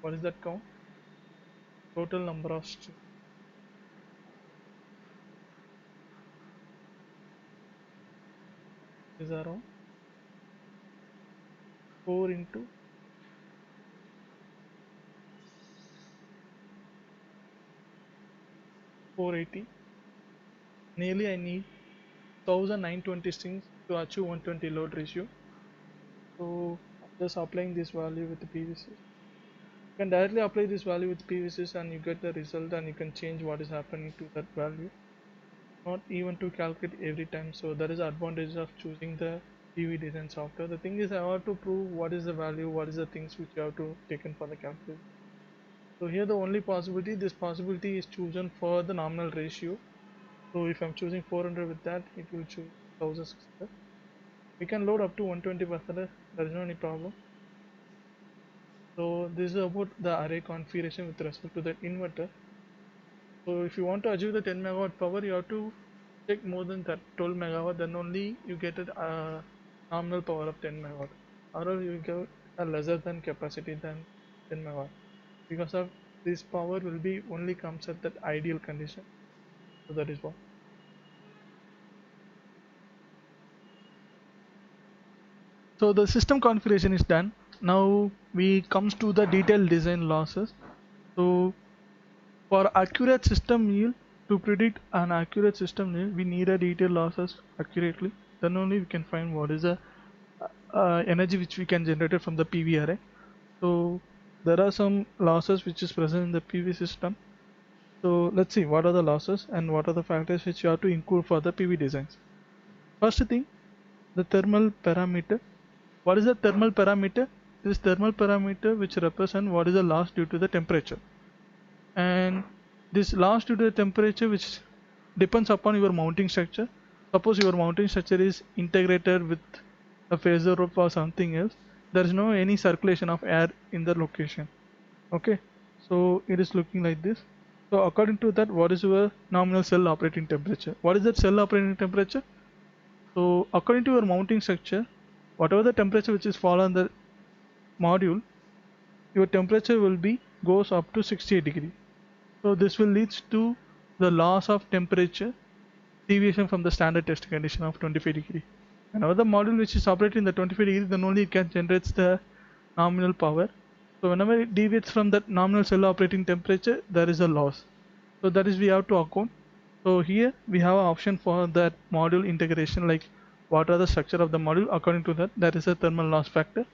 What is that count? total number of strings is around 4 into 480. Nearly I need 1920 strings to achieve 120 load ratio. So I'm just applying this value with the PVSyst. You can directly apply this value with PVSyst and you get the result, and you can change what is happening to that value. Not even to calculate every time. So that is the advantage of choosing the PV design software. The thing is, I have to prove what is the value, what is the things which you have to take in for the calculation. So here the only possibility, this possibility is chosen for the nominal ratio. So if I'm choosing 400 with that, it will choose 1600. We can load up to 120%, there is no any problem. So this is about the array configuration with respect to the inverter. So if you want to achieve the 10 megawatt power, you have to take more than that 12 megawatt, then only you get a nominal power of 10 megawatt, or you get a lesser than capacity than 10 megawatt. Because of this power will be only comes at that ideal condition. So that is what. So the system configuration is done. Now we comes to the detailed design losses. So for accurate system yield, to predict an accurate system yield, we need a detailed losses accurately. Then only we can find what is the energy which we can generate from the PV array. So there are some losses which is present in the PV system. So let's see what are the losses and what are the factors which you have to include for the PV designs. First thing, the thermal parameter. What is the thermal parameter? This thermal parameter which represent what is the loss due to the temperature. And this loss due to the temperature which depends upon your mounting structure. Suppose your mounting structure is integrated with a phaser rope or something else, there is no any circulation of air in the location. Okay, so it is looking like this. So according to that, what is your nominal cell operating temperature? What is that cell operating temperature? So according to your mounting structure, whatever the temperature which is fall on the module, your temperature will be goes up to 68 degree. So this will leads to the loss of temperature deviation from the standard test condition of 25 degree. Whenever the module which is operating in the 25 degree, then only it can generates the nominal power. So whenever it deviates from that nominal cell operating temperature, there is a loss. So that is we have to account. So here we have an option for that module integration, like what are the structure of the module. According to that, there is a thermal loss factor.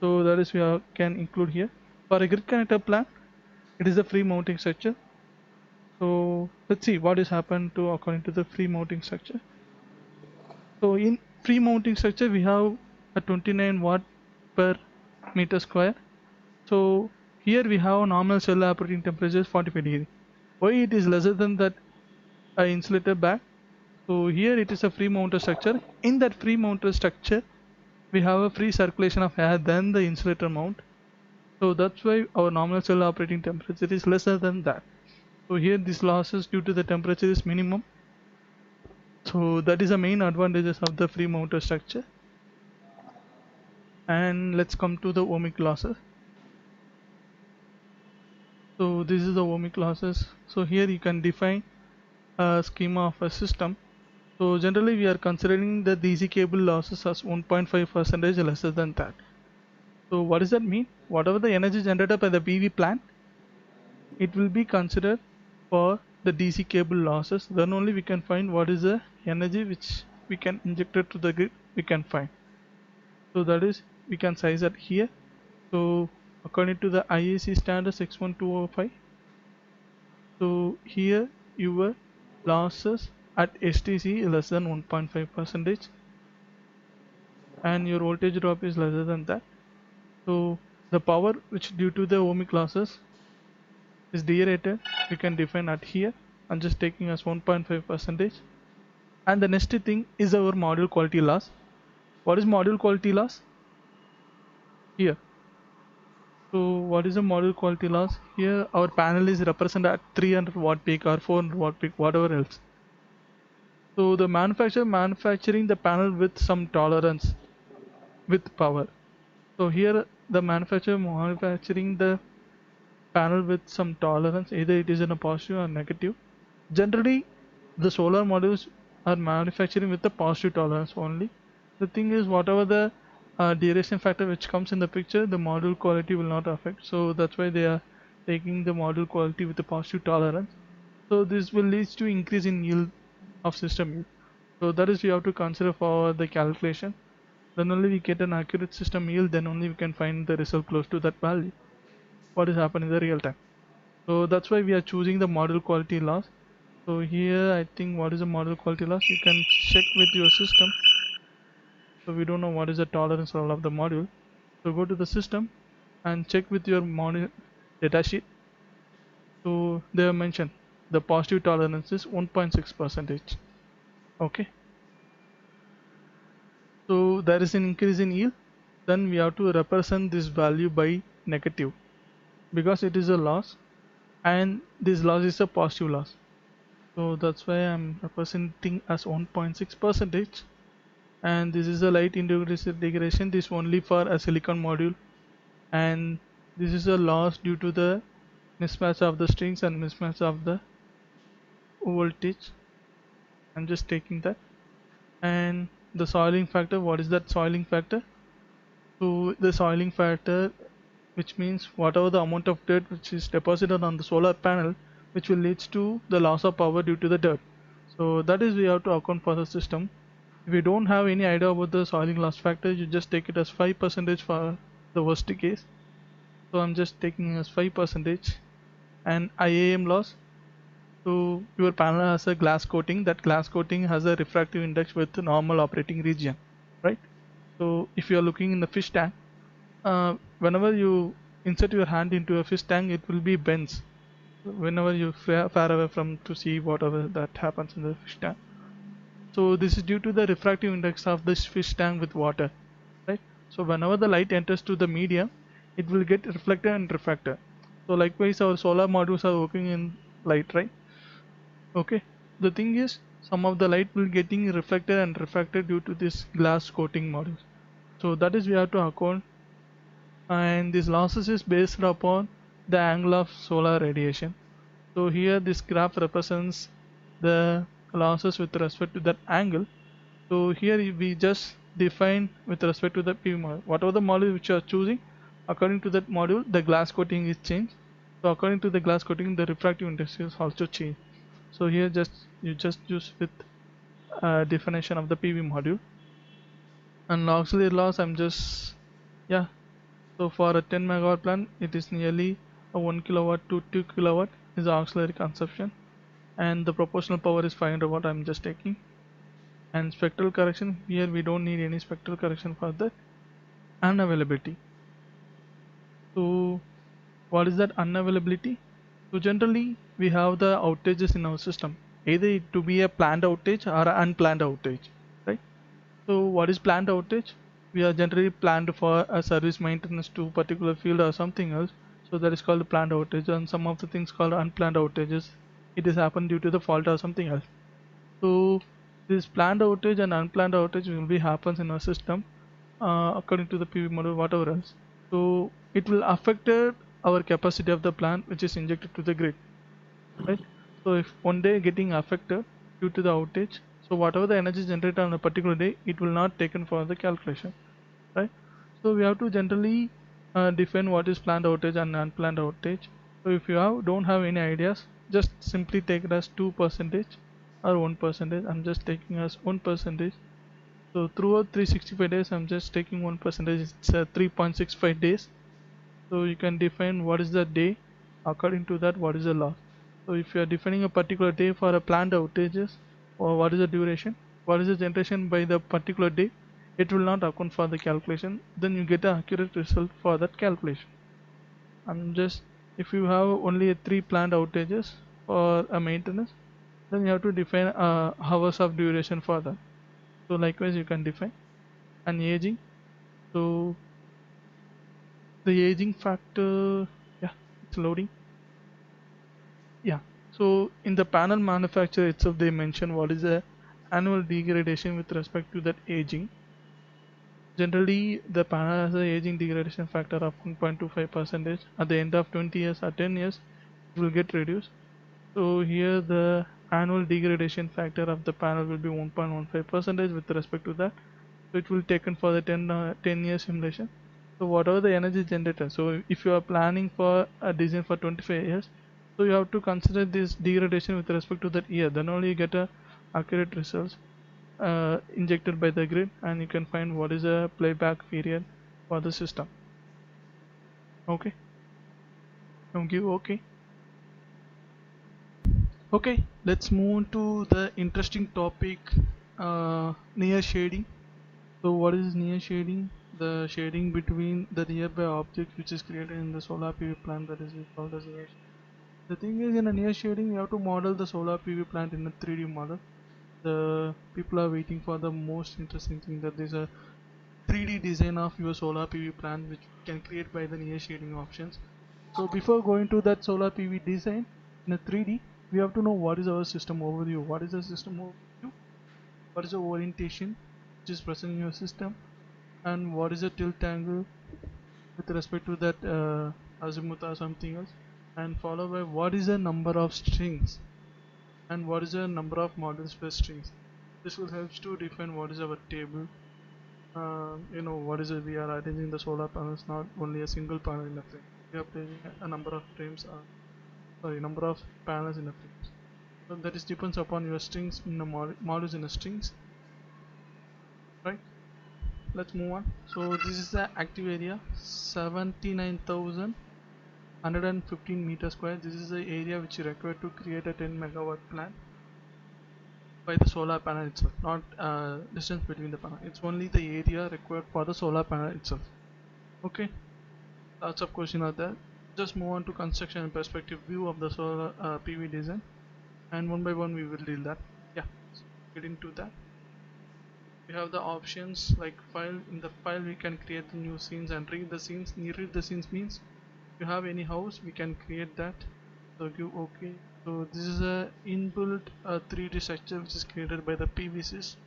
So that is we can include here. For a grid connector plant, it is a free mounting structure. So let's see what is happened to according to the free mounting structure. So in free mounting structure, we have a 29 watt per meter square. So here we have a normal cell operating temperature is 45 degree. Why it is lesser than that insulator bag? So here it is a free mounted structure. In that free mounted structure, we have a free circulation of air than the insulator mount. So that's why our normal cell operating temperature is lesser than that. So here this losses due to the temperature is minimum. So that is the main advantages of the free mounted structure. And let's come to the ohmic losses. So this is the ohmic losses. So here you can define a schema of a system. So generally we are considering the DC cable losses as 1.5% lesser than that. So what does that mean? Whatever the energy generated by the PV plant, it will be considered for the DC cable losses. Then only we can find what is the energy which we can inject it to the grid, we can find. So that is we can size it here. So according to the IAC standard 61205, so here your losses at STC is less than 1.5% and your voltage drop is lesser than that. So the power which due to the ohmic losses is derated, we can define at here. I'm just taking as 1.5%. And the next thing is our module quality loss. What is module quality loss? Here. So what is the module quality loss? Here our panel is represented at 300 watt peak or 400 watt peak, whatever else. So the manufacturer manufacturing the panel with some tolerance with power. So here the manufacturer manufacturing the panel with some tolerance, either it is in a positive or negative. Generally, the solar modules are manufacturing with the positive tolerance only. The thing is, whatever the duration factor which comes in the picture, the module quality will not affect. So that's why they are taking the module quality with the positive tolerance. So this will lead to increase in yield of system yield. So that is we have to consider for the calculation. Then only we get an accurate system yield, then only we can find the result close to that value. What is happening in the real time. So that's why we are choosing the model quality loss. So here I think what is the model quality loss, you can check with your system. So we don't know what is the tolerance level of the module. So go to the system and check with your module datasheet. So they have mentioned the positive tolerance is 1.6 percentage. Okay, so there is an increase in yield, then we have to represent this value by negative because it is a loss and this loss is a positive loss. So that's why I'm representing as 1.6 percentage, and this is a light integration. This only for a silicon module, and this is a loss due to the mismatch of the strings and mismatch of the voltage. I'm just taking that. And the soiling factor, what is that soiling factor? So the soiling factor, which means whatever the amount of dirt which is deposited on the solar panel, which will leads to the loss of power due to the dirt. So that is we have to account for the system. If you don't have any idea about the soiling loss factor, you just take it as 5% for the worst case. So I'm just taking as 5%. And IAM loss, so your panel has a glass coating. That glass coating has a refractive index with normal operating region, right? So if you are looking in the fish tank, whenever you insert your hand into a fish tank, it will be bends whenever you far away from to see whatever that happens in the fish tank. So this is due to the refractive index of this fish tank with water, right? So whenever the light enters to the medium, it will get reflected and refracted. So likewise our solar modules are working in light, right? Okay, the thing is some of the light will getting reflected and refracted due to this glass coating modules. So that is we have to account, and this losses is based upon the angle of solar radiation. So here this graph represents the losses with respect to that angle. So here we just define with respect to the PV module. Whatever the module which you are choosing, according to that module, the glass coating is changed. So according to the glass coating, the refractive index is also changed. So here just you just use with definition of the PV module. And auxiliary loss, I'm just yeah. So for a 10 megawatt plant, it is nearly a 1 kilowatt to 2 kilowatt is the auxiliary consumption, and the proportional power is 500 watt. I'm just taking. And spectral correction, here we don't need any spectral correction for that. Unavailability, so what is that unavailability? So generally we have the outages in our system, either it to be a planned outage or an unplanned outage, right? So what is planned outage? We are generally planned for a service maintenance to particular field or something else, so that is called a planned outage. And some of the things called unplanned outages, it is happened due to the fault or something else. So this planned outage and unplanned outage will be happens in our system according to the PV model, whatever else. So it will affect our capacity of the plant which is injected to the grid, right? So if one day getting affected due to the outage, so whatever the energy generated on a particular day, it will not taken for the calculation, right? So we have to generally define what is planned outage and unplanned outage. So if you don't have any ideas, just simply take it as 2% or 1%. I'm just taking as 1%. So throughout 365 days, I'm just taking 1%. It's 3.65 days. So you can define what is the day, according to that what is the loss. So if you are defining a particular day for a planned outages, or what is the duration, what is the generation by the particular day, it will not account for the calculation, then you get an accurate result for that calculation. I'm just, if you have only three planned outages for a maintenance, then you have to define hours of duration for that. So likewise you can define. And aging, so the aging factor, yeah, it's loading. Yeah, so in the panel manufacturer itself they mention what is the annual degradation with respect to that aging. Generally, the panel has a aging degradation factor of 1.25%. At the end of 20 years or 10 years, it will get reduced. So here the annual degradation factor of the panel will be 1.15% with respect to that. So it will taken for the 10 year simulation. So whatever the energy generated, so if you are planning for a design for 25 years, so you have to consider this degradation with respect to that year. Then only you get a accurate results injected by the grid, and you can find what is a playback period for the system. Okay, thank you. Okay, let's move on to the interesting topic, near shading. So what is near shading? The shading between the nearby object which is created in the solar PV plant, that is called as near shading. The thing is, in a near shading you have to model the solar PV plant in a 3D model. The people are waiting for the most interesting thing, that there's a 3D design of your solar PV plant which we can create by the near shading options. So before going to that solar PV design in a 3D, we have to know what is our system overview. What is the system overview? What is the orientation which is present in your system? And what is the tilt angle with respect to that azimuth or something else? And followed by what is the number of strings and what is the number of modules per strings. This will help to define what is our table. What is it? We are arranging the solar panels, not only a single panel in a frame. We are placing a number of frames, number of panels in a frame. So that is depends upon your strings in the modules in the strings, right? Let's move on. So this is the active area, 79,115 meters square. This is the area which is required to create a 10 megawatt plant by the solar panel itself, not distance between the panel. It's only the area required for the solar panel itself. Okay, lots of questions are there. Just move on to construction and perspective view of the solar PV design, and one by one we will deal that. Yeah, so getting to that, we have the options like file. In the file we can create the new scenes and read the scenes. Read the scenes means if you have any house we can create that. So give okay. So this is a inbuilt 3D structure which is created by the PVSyst.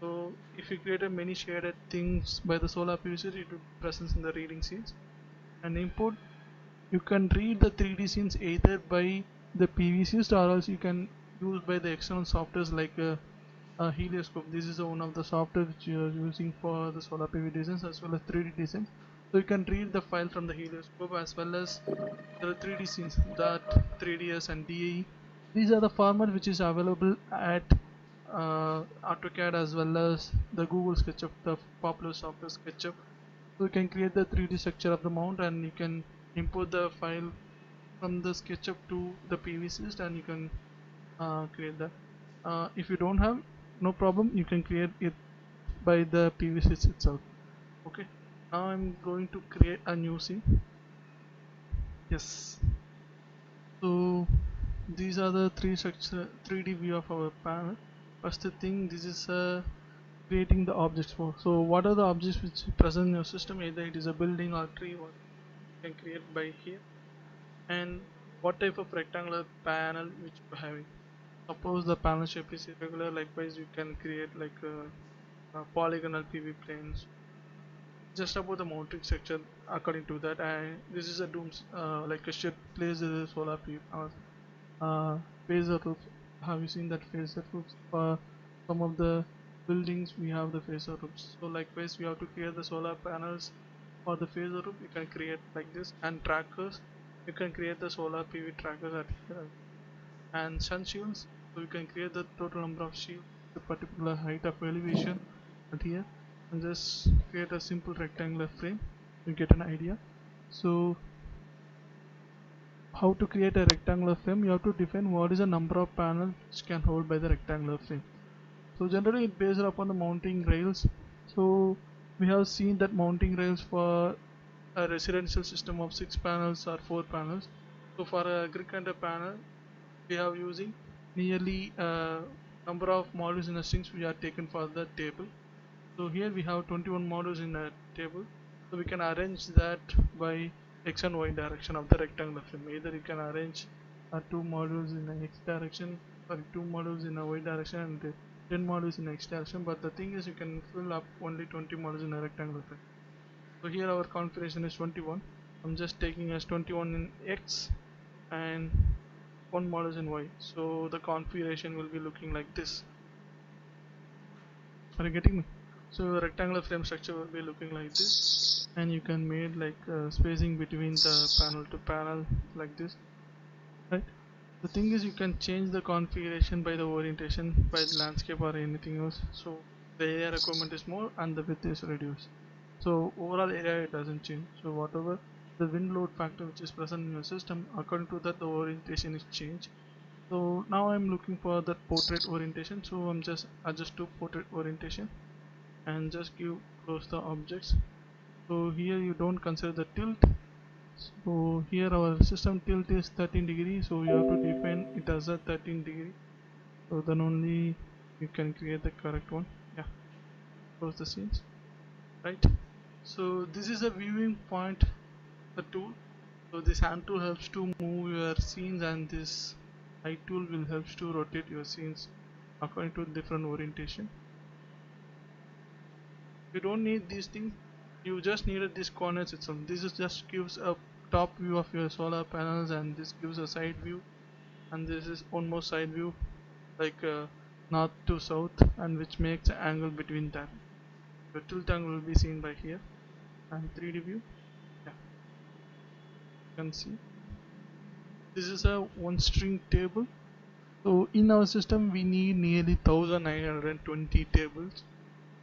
So if you create a many shaded things by the solar PVSyst, it will present in the reading scenes. And input, you can read the 3D scenes either by the PVSyst or else you can use by the external softwares like helioscope. This is one of the software which you are using for the solar PV designs as well as 3D designs. So you can read the file from the helioscope as well as the 3D scenes, that 3ds and DAE. These are the format which is available at AutoCAD as well as the Google SketchUp, the popular software SketchUp. So you can create the 3D structure of the mount and you can import the file from the SketchUp to the PVSyst and you can create that. If you don't have, no problem, you can create it by the PVSyst itself. Okay, now I'm going to create a new scene. Yes, so these are the 3D view of our panel. First thing, this is creating the objects for. So what are the objects which present in your system? Either it is a building or tree, or you can create by here. And what type of rectangular panel which you are having. Suppose the panel shape is irregular, likewise you can create like a polygonal PV planes. Just about the mounting structure, according to that, and this is a dooms like a shed placed solar PV panels. Phaser roofs. Have you seen that phaser roofs? For some of the buildings, we have the phaser roofs. So likewise, we have to create the solar panels for the phaser roof. You can create like this, and trackers. You can create the solar PV trackers at here, and sun shields. So you can create the total number of shields, the particular height of elevation at here, and just create a simple rectangular frame. You get an idea. So how to create a rectangular frame, you have to define what is the number of panels which can hold by the rectangular frame. So generally it based upon the mounting rails. So we have seen that mounting rails for a residential system of 6 panels or 4 panels. So for a agriculture panel we have using nearly number of modules in the strings we are taken for the table. So here we have 21 modules in a table. So we can arrange that by x and y direction of the rectangular frame. Either you can arrange 2 modules in the x direction, sorry, 2 modules in a y direction, and 10 modules in extension, but the thing is you can fill up only 20 modules in a rectangular frame. So here our configuration is 21. I'm just taking as 21 in X and 1 module in Y. So the configuration will be looking like this. Are you getting me? So the rectangular frame structure will be looking like this, and you can make like spacing between the panel to panel like this, right? The thing is you can change the configuration by the orientation, by the landscape or anything else. So the area requirement is more and the width is reduced. So overall area it doesn't change. So whatever the wind load factor which is present in your system, according to that the orientation is changed. So now I'm looking for that portrait orientation. So I'm just adjust to portrait orientation and just give close the objects. So here you don't consider the tilt. So here our system tilt is 13 degree, so you have to define it as a 13 degree, so then only you can create the correct one. Yeah, close the scenes, right? So this is a viewing point, the tool. So this hand tool helps to move your scenes, and this eye tool will helps to rotate your scenes according to different orientation. You don't need these things, you just needed this coordinates itself. This is just gives a top view of your solar panels, and this gives a side view, and this is one more side view, like north to south, and which makes an angle between that. The tilt angle will be seen by here, and 3D view. Yeah, you can see this is a one string table. So in our system we need nearly 1920 tables,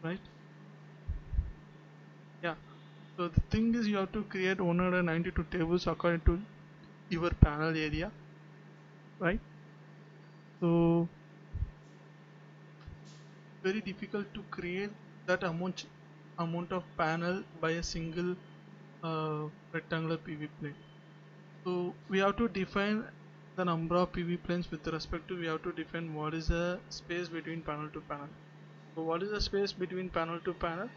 right? Yeah, so the thing is you have to create 192 tables according to your panel area, right? So very difficult to create that amount of panel by a single rectangular PV plane. So we have to define the number of PV planes with respect to, we have to define what is the space between panel to panel. So what is the space between panel to panel?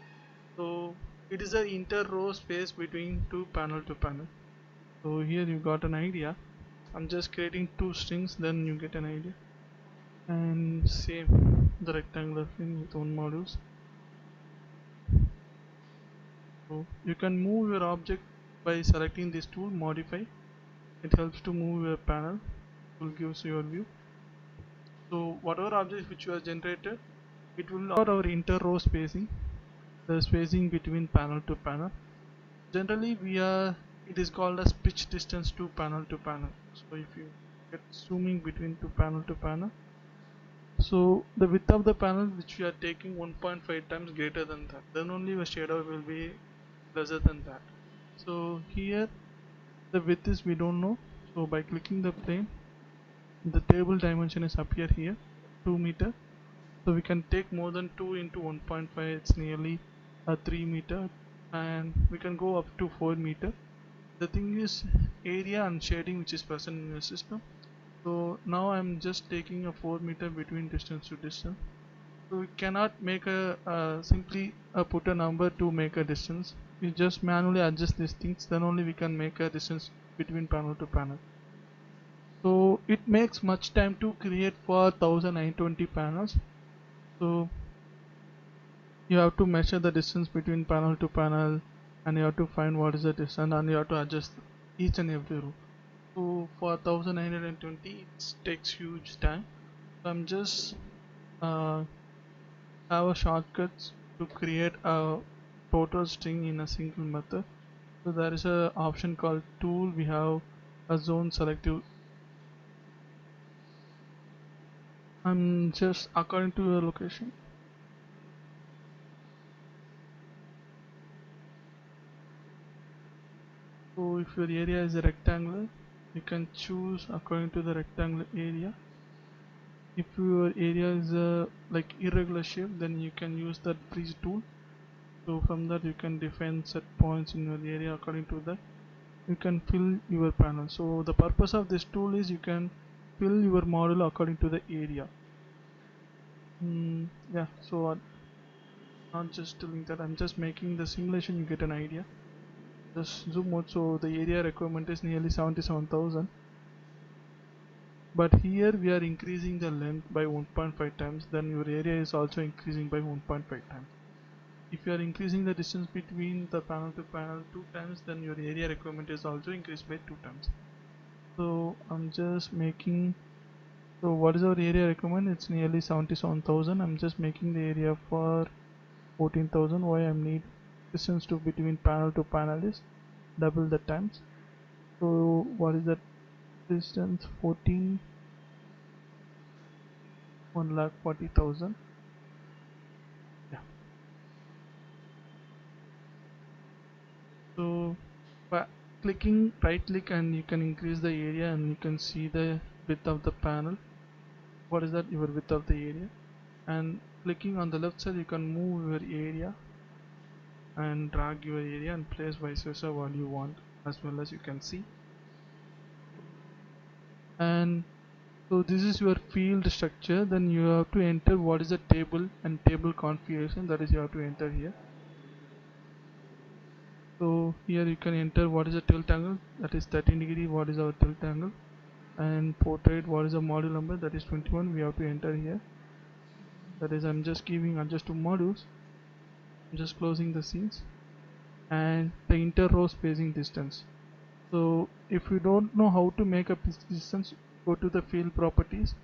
So it is the inter row space between two panel to panel. So here you got an idea. I'm just creating two strings, then you get an idea. And same the rectangular thing with one modules. So you can move your object by selecting this tool, modify. It helps to move your panel. It will gives your view. So whatever objects which you have generated, it will not our inter row spacing, the spacing between panel to panel. Generally it is called as pitch distance to panel to panel. So if you get zooming between two panel to panel, so the width of the panel which we are taking 1.5 times greater than that, then only your shadow will be lesser than that. So here the width is we don't know, so by clicking the plane, the table dimension is appear here, 2 meter. So we can take more than 2 into 1.5, it's nearly a 3 meter, and we can go up to 4 meter. The thing is area and shading which is present in the system. So now I'm just taking a 4 meter between distance to distance. So we cannot make a simply put a number to make a distance. We just manually adjust these things, then only we can make a distance between panel to panel. So it makes much time to create for 1920 panels. So you have to measure the distance between panel to panel, and you have to find what is the distance, and you have to adjust each and every row. So for 1920 it takes huge time. So I'm just uh, have a shortcuts to create a total string in a single method. So there is a option called tool. We have a zone selective. I'm just according to your location. So if your area is a rectangular, you can choose according to the rectangular area. If your area is like irregular shape, then you can use that freeze tool. So from that you can define set points in your area. According to that you can fill your panel. So the purpose of this tool is you can fill your model according to the area. Yeah, so I'm not just doing that, I'm just making the simulation, you get an idea. Just zoom out. So the area requirement is nearly 77,000, but here we are increasing the length by 1.5 times, then your area is also increasing by 1.5 times. If you are increasing the distance between the panel to panel 2 times, then your area requirement is also increased by 2 times. So I'm just making, so what is our area requirement? It's nearly 77,000. I'm just making the area for 14,000. Why I need distance to between panel to panel is double the times. So what is that distance? 14, 1,40,000. Yeah. So by clicking right click and you can increase the area and you can see the width of the panel. What is that? Your width of the area. And clicking on the left side you can move your area and drag your area and place vice versa what you want, as well as you can see. And so this is your field structure. Then you have to enter what is the table and table configuration, that is you have to enter here. So here you can enter what is the tilt angle, that is 13 degree, what is our tilt angle, and portrait, what is the module number, that is 21, we have to enter here. That is, I'm just giving adjust to modules, I'm just closing the scenes, and the inter row spacing distance. So if you don't know how to make a distance, go to the field properties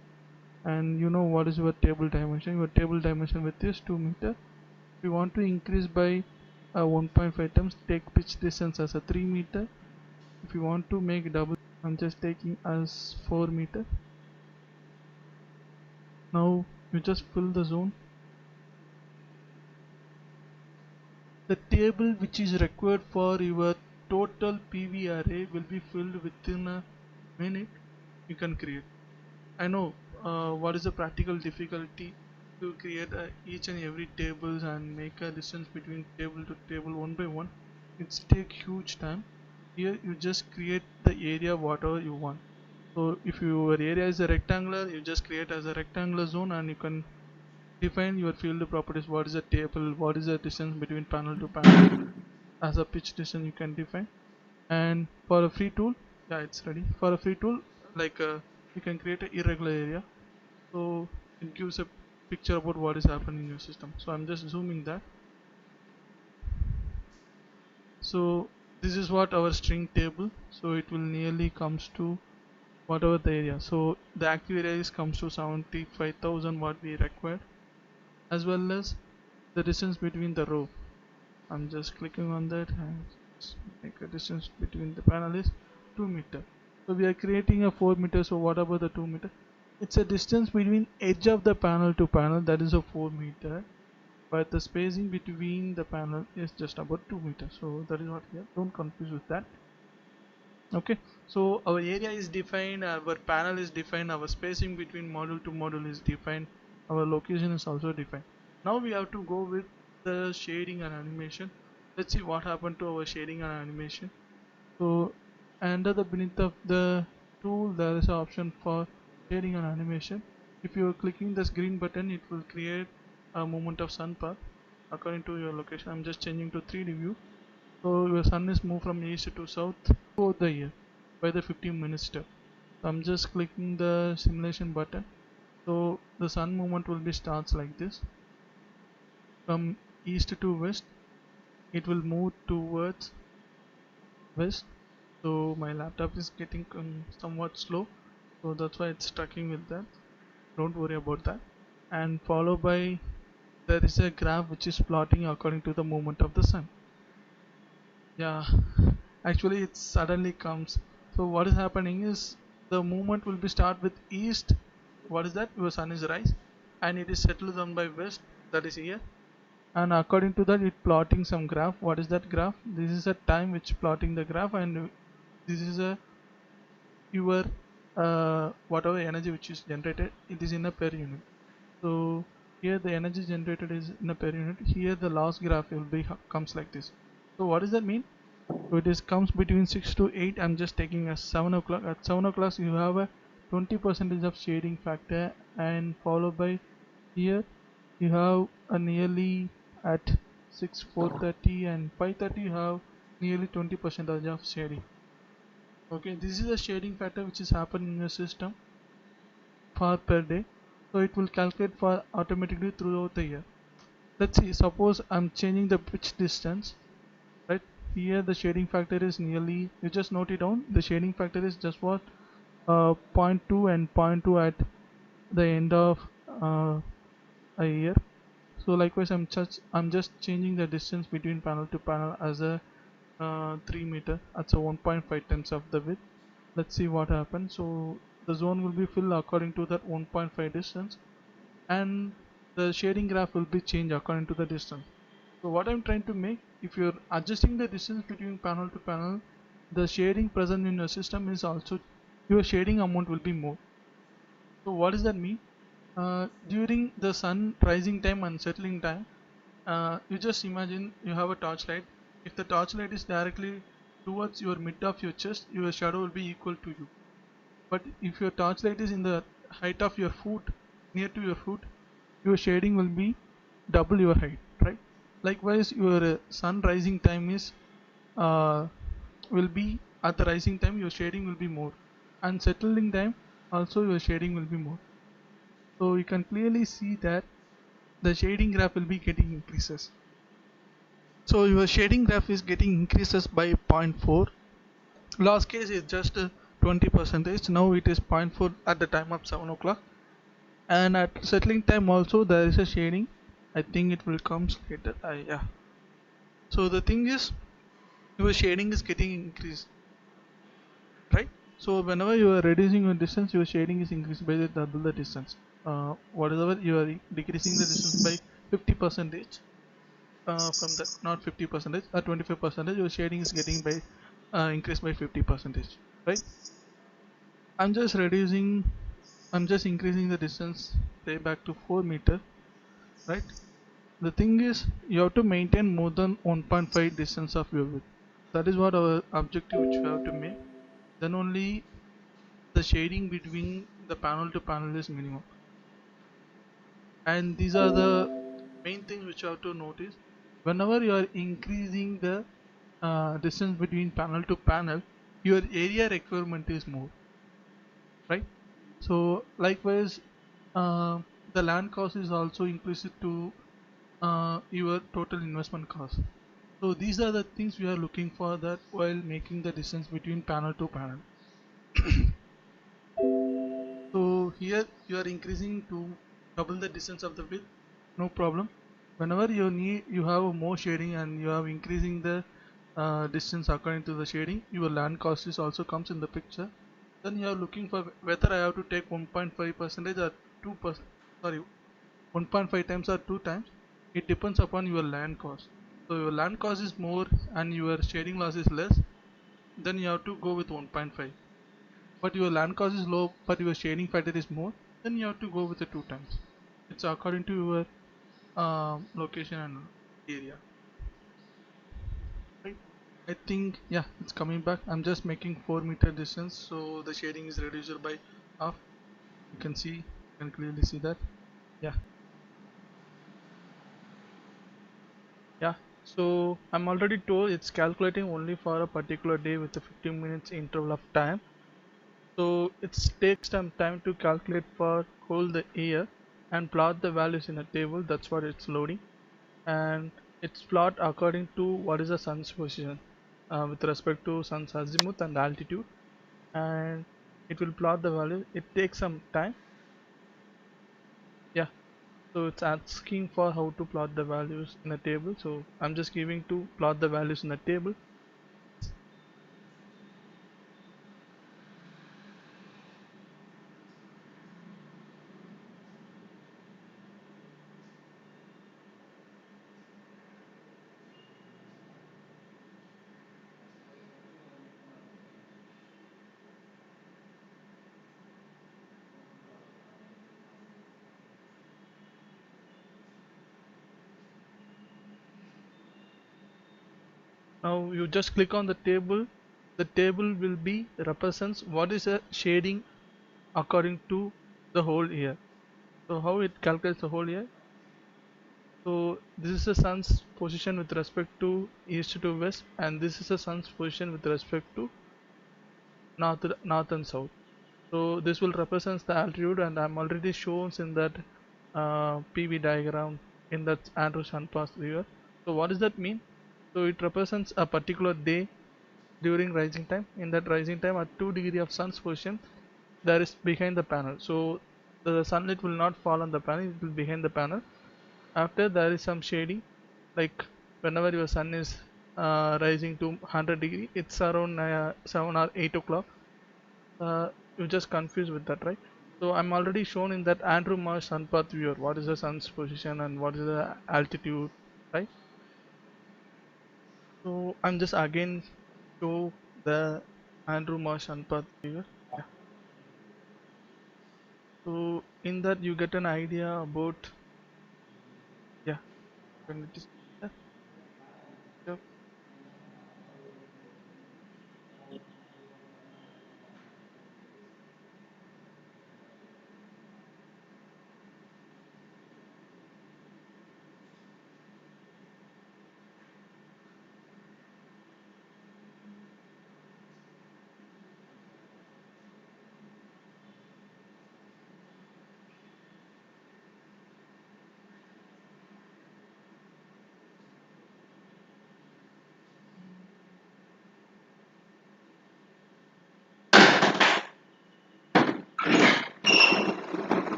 and you know what is your table dimension. Your table dimension width is 2 meter. If you want to increase by 1.5 times, take pitch distance as a 3 meter. If you want to make double, I'm just taking as 4 meter. Now you just fill the zone. The table which is required for your total PV array will be filled within a minute. You can create. I know what is the practical difficulty to create each and every tables and make a distance between table to table one by one. It's take huge time. Here you just create the area whatever you want. So if your area is a rectangular, you just create as a rectangular zone and you can define your field properties. What is the table, what is the distance between panel to panel, as a pitch distance you can define. And for a free tool, yeah, it's ready. For a free tool, like you can create an irregular area, so it gives a picture about what is happening in your system. So I'm just zooming that. So this is what our string table, so it will nearly comes to whatever the area. So the active area is comes to 75,000 what we required, as well as the distance between the row. I'm just clicking on that and make a distance between the panel is 2 meter. So we are creating a 4 meter. So what about the 2 meter? It's a distance between edge of the panel to panel, that is a 4 meter, but the spacing between the panel is just about 2 meters. So that is what here, don't confuse with that. Okay, so our area is defined, our panel is defined, our spacing between module to module is defined, our location is also defined. Now we have to go with the shading and animation. Let's see what happened to our shading and animation. So under the beneath of the tool there is an option for shading and animation. If you are clicking this green button, it will create a movement of sun path according to your location. I'm just changing to 3D view. So your sun is moved from east to south throughout the year by the 15-minute step. So I'm just clicking the simulation button. So the sun movement will be starts like this. From east to west, it will move towards west. So my laptop is getting somewhat slow, so that's why it's tracking with that. Don't worry about that. And followed by, there is a graph which is plotting according to the movement of the sun. Yeah, actually it suddenly comes. So what is happening is the movement will be start with east. What is that? Your sun is rise, and it is settled down by west, that is here. And according to that, it plotting some graph. What is that graph? This is a time which plotting the graph, and this is a your whatever energy which is generated, it is in a per unit. So here the energy generated is in a per unit. Here the loss graph will be comes like this. So what does that mean? So it is comes between 6 to 8. I'm just taking a 7 o'clock. At 7 o'clock you have a 20% of shading factor, and followed by here you have a nearly at 6, 4:30 and 5:30 you have nearly 20% of shading. Okay, this is the shading factor which is happening in your system. for per day, so it will calculate for automatically throughout the year. Let's see, suppose I'm changing the pitch distance, right? Here the shading factor is nearly, you just note it down, the shading factor is just what, zero point 0.2 and zero point 0.2 at the end of a year. So likewise I'm just changing the distance between panel to panel as a 3 meter, that's a 1.5 times of the width. Let's see what happens. So the zone will be filled according to that 1.5 distance, and the shading graph will be changed according to the distance. So what I'm trying to make, if you're adjusting the distance between panel to panel, the shading present in your system is also, your shading amount will be more. So what does that mean? During the sun rising time and settling time, you just imagine you have a torchlight. If the torchlight is directly towards your mid of your chest, your shadow will be equal to you. But if your torchlight is in the height of your foot, near to your foot, your shading will be double your height, right? Likewise, your sun rising time is uh, will be at the rising time, your shading will be more, and settling time also your shading will be more. So you can clearly see that the shading graph will be getting increases. So your shading graph is getting increases by zero point 0.4. Last case is just 20 percentage. Now it is 0.4 at the time of 7 o'clock, and at settling time also there is a shading. I think it will come later. Yeah. So the thing is, your shading is getting increased, right? So whenever you are reducing your distance, your shading is increased by the double the distance. Whatever you are decreasing the distance by 50 percentage, from the not 50 percentage or 25 percentage, your shading is getting by increased by 50 percentage, right? I'm just reducing, I'm just increasing the distance, say back to 4 meter, right? The thing is, you have to maintain more than 1.5 distance of your width. That is what our objective which we have to make. Then only the shading between the panel to panel is minimum. And these are the main things which you have to notice. Whenever you are increasing the distance between panel to panel, your area requirement is more, right? So likewise, uh, the land cost is also inclusive to your total investment cost. So these are the things we are looking for that while making the distance between panel to panel. So here you are increasing to double the distance of the width, no problem. Whenever you need, you have more shading and you have increasing the distance according to the shading, your land cost is also comes in the picture. Then you are looking for whether I have to take 1.5 percentage or 2%, sorry, 1.5 times or 2 times. It depends upon your land cost. So your land cost is more and your shading loss is less, then you have to go with 1.5. But your land cost is low but your shading factor is more, then you have to go with the 2 times. It's according to your location and area, right? I think, yeah, it's coming back. I'm just making 4 meter distance, so the shading is reduced by half. You can see, you can clearly see that. Yeah. Yeah, so I'm already told it's calculating only for a particular day with a 15 minutes interval of time. So it takes some time to calculate for whole the year and plot the values in a table. That's what it's loading, and it's plot according to what is the sun's position with respect to sun's azimuth and altitude, and it will plot the value. It takes some time. Yeah, so it's asking for how to plot the values in a table, so I'm just giving to plot the values in a table. Now you just click on the table will be represents what is a shading according to the whole year. So how it calculates the whole year? So this is the sun's position with respect to east to west, and this is the sun's position with respect to north and south. So this will represent the altitude, and I'm already shown in that PV diagram in that Andrew sun path viewer. So what does that mean? So it represents a particular day during rising time. In that rising time, at 2 degree of sun's position, there is behind the panel. So the sunlight will not fall on the panel; it will behind the panel. After, there is some shading, like whenever your sun is rising to 100 degree, it's around 7 or 8 o'clock. You're just confused with that, right? So I'm already shown in that Andrew Marsh sun path viewer what is the sun's position and what is the altitude, right? So I'm just again show the Andrew Marsh sun path viewer. Yeah. So in that you get an idea about, yeah, when it is, yeah, yeah.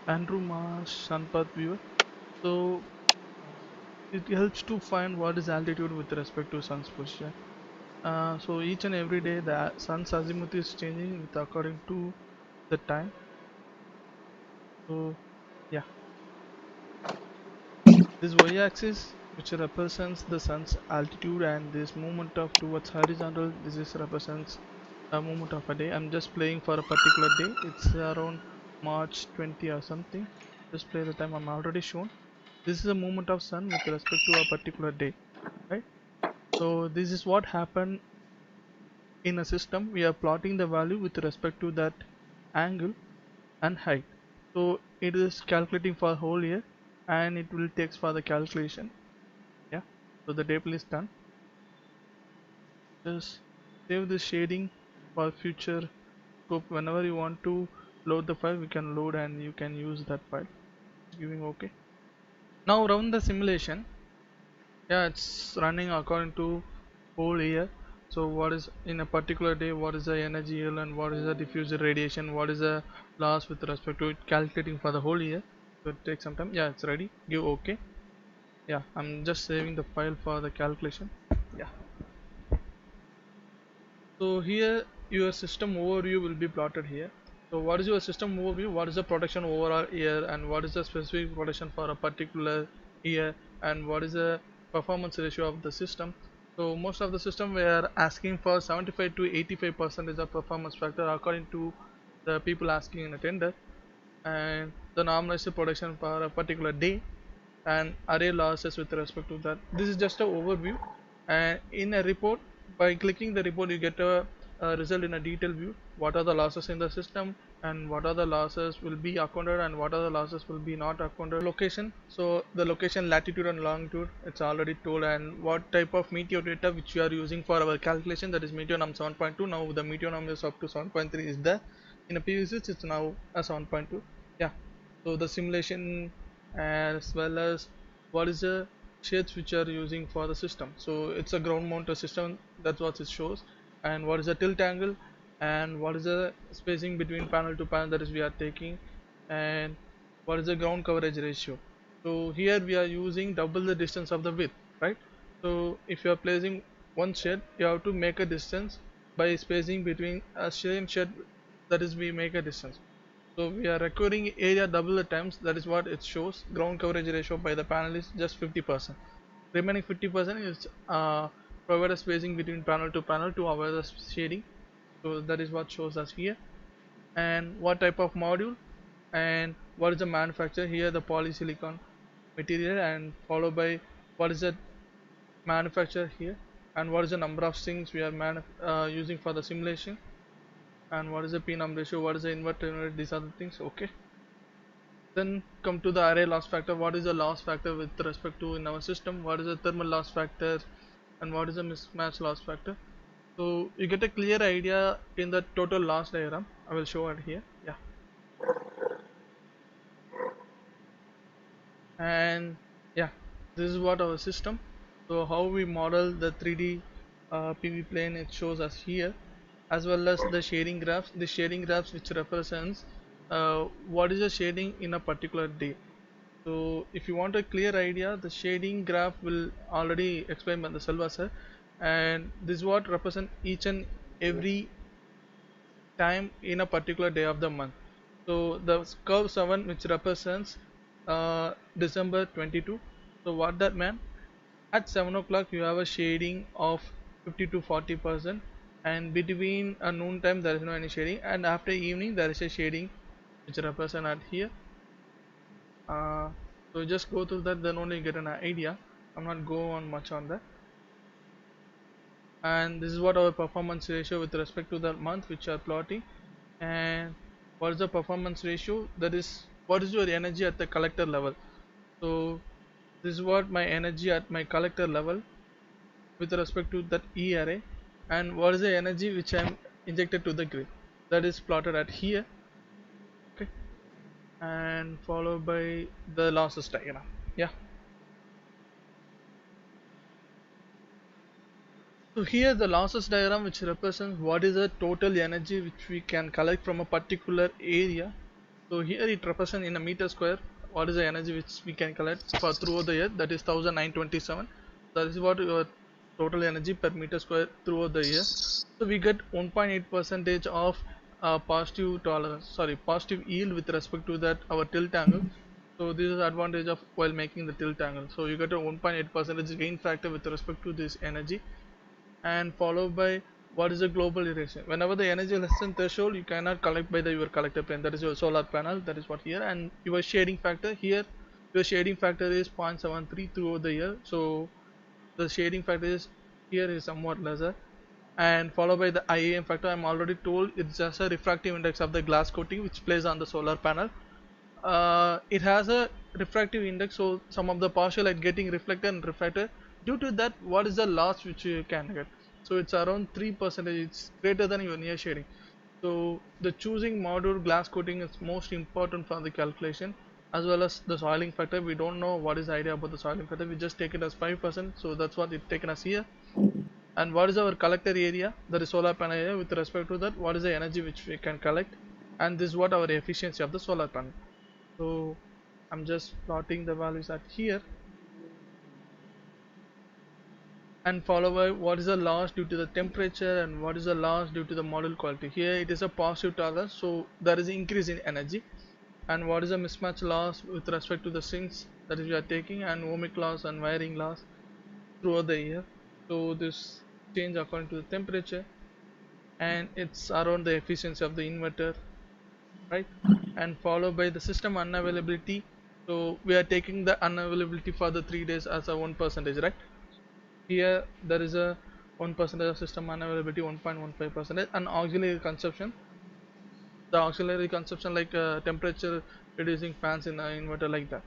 Andrew Marsh sun path viewer. So it helps to find what is altitude with respect to sun's position. So each and every day the sun's azimuth is changing with according to the time. So yeah, this y-axis which represents the sun's altitude, and this movement of towards horizontal, this is represents a movement of a day. I'm just playing for a particular day. It's around March 20 or something. Just play the time. I'm already shown. This is a movement of sun with respect to a particular day, right? So this is what happened in a system. We are plotting the value with respect to that angle and height. So it is calculating for whole year, and it will takes for the calculation. Yeah, so the table is done. Just save the shading for future scope. Whenever you want to load the file, we can load and you can use that file. Giving OK. Now run the simulation. Yeah, it's running according to whole year. So what is in a particular day, what is the energy yield, and what is the diffuser radiation, what is the loss with respect to it, calculating for the whole year. So it takes some time. Yeah, it's ready. Give OK. Yeah, I'm just saving the file for the calculation. Yeah. So here your system overview will be plotted here. So what is your system overview, what is the production overall year, and what is the specific production for a particular year, and what is the performance ratio of the system. So most of the system we are asking for 75 to 85% is the performance factor according to the people asking in a tender, and the normalized production for a particular day, and array losses with respect to that. This is just an overview, and in a report, by clicking the report you get a result in a detailed view. What are the losses in the system, and what are the losses will be accounted, and what are the losses will be not accounted. Location, so the location, latitude and longitude, it's already told, and what type of meteor data which you are using for our calculation, that is meteor num 7.2. Now the meteor num is up to 7.3 is there. In a PVSyst it's now a 7.2. Yeah, so the simulation, as well as what is the shades which are using for the system. So it's a ground mounted system, that's what it shows. And what is the tilt angle, and what is the spacing between panel to panel, that is we are taking, and what is the ground coverage ratio. So here we are using double the distance of the width, right? So if you are placing one shed, you have to make a distance by spacing between a same shed, that is we make a distance. So we are requiring area double the times, that is what it shows. Ground coverage ratio by the panel is just 50%. Remaining 50% is provided spacing between panel to panel to avoid the shading. So that is what shows us here. And what type of module, and what is the manufacturer, here the polysilicon material, and followed by what is the manufacturer here, and what is the number of strings we are using for the simulation. and what is the p-num ratio, what is the inverter unit, these are the things. Okay, then come to the array loss factor. What is the loss factor with respect to in our system, what is the thermal loss factor, and what is the mismatch loss factor. So you get a clear idea in the total loss diagram. I will show it here. Yeah, and yeah, this is what our system. So how we model the 3D PV plane, it shows us here, as well as the shading graphs. The shading graphs which represents what is the shading in a particular day. So if you want a clear idea, the shading graph will already explain by the Selva sir, and this is what represent each and every time in a particular day of the month. So the curve 7 which represents December 22. So what that meant, at 7 o'clock you have a shading of 50 to 40%, and between a noon time there is no any shading, and after evening there is a shading which represent at here. So just go through that, then only get an idea. I'm not go on much on that. And this is what our performance ratio with respect to the month which are plotting. And what is the performance ratio, that is what is your energy at the collector level. So this is what my energy at my collector level with respect to that E array, and what is the energy which I am injected to the grid, that is plotted at here. Okay, and followed by the losses diagram. Yeah, so here the losses diagram which represents what is the total energy which we can collect from a particular area. So here it represents in a meter square what is the energy which we can collect for throughout the year, that is 1927. That is what your total energy per meter square throughout the year. So we get 1.8 percentage of positive tolerance, sorry, positive yield with respect to that our tilt angle. So this is advantage of while making the tilt angle. So you get a 1.8 percentage gain factor with respect to this energy, and followed by what is the global irradiation. Whenever the energy less than threshold, you cannot collect by the your collector plane, that is your solar panel, that is what here. And your shading factor here, your shading factor is 0.73 throughout the year. So the shading factor is here is somewhat lesser, and followed by the IAM factor. I'm already told it's just a refractive index of the glass coating which plays on the solar panel. It has a refractive index, so some of the partial light getting reflected and refracted. Due to that, what is the loss which you can get? So it's around 3%. It's greater than your near shading. So the choosing module glass coating is most important for the calculation, as well as the soiling factor. We don't know what is the idea about the soiling factor, we just take it as 5%, so that's what it's taken as here. And what is our collector area, that is solar panel area. With respect to that, what is the energy which we can collect, and this is what our efficiency of the solar panel. So I'm just plotting the values at here, and follow by what is the loss due to the temperature and what is the loss due to the module quality. Here it is a positive tolerance, so there is increase in energy. And what is the mismatch loss with respect to the sinks that is we are taking, and ohmic loss and wiring loss throughout the year. So this change according to the temperature, and it's around the efficiency of the inverter, right? And followed by the system unavailability. So we are taking the unavailability for the 3 days as a 1%, right? Here there is a 1% of system unavailability, 1.15%, and auxiliary consumption. The auxiliary consumption like temperature reducing fans in an inverter, like that.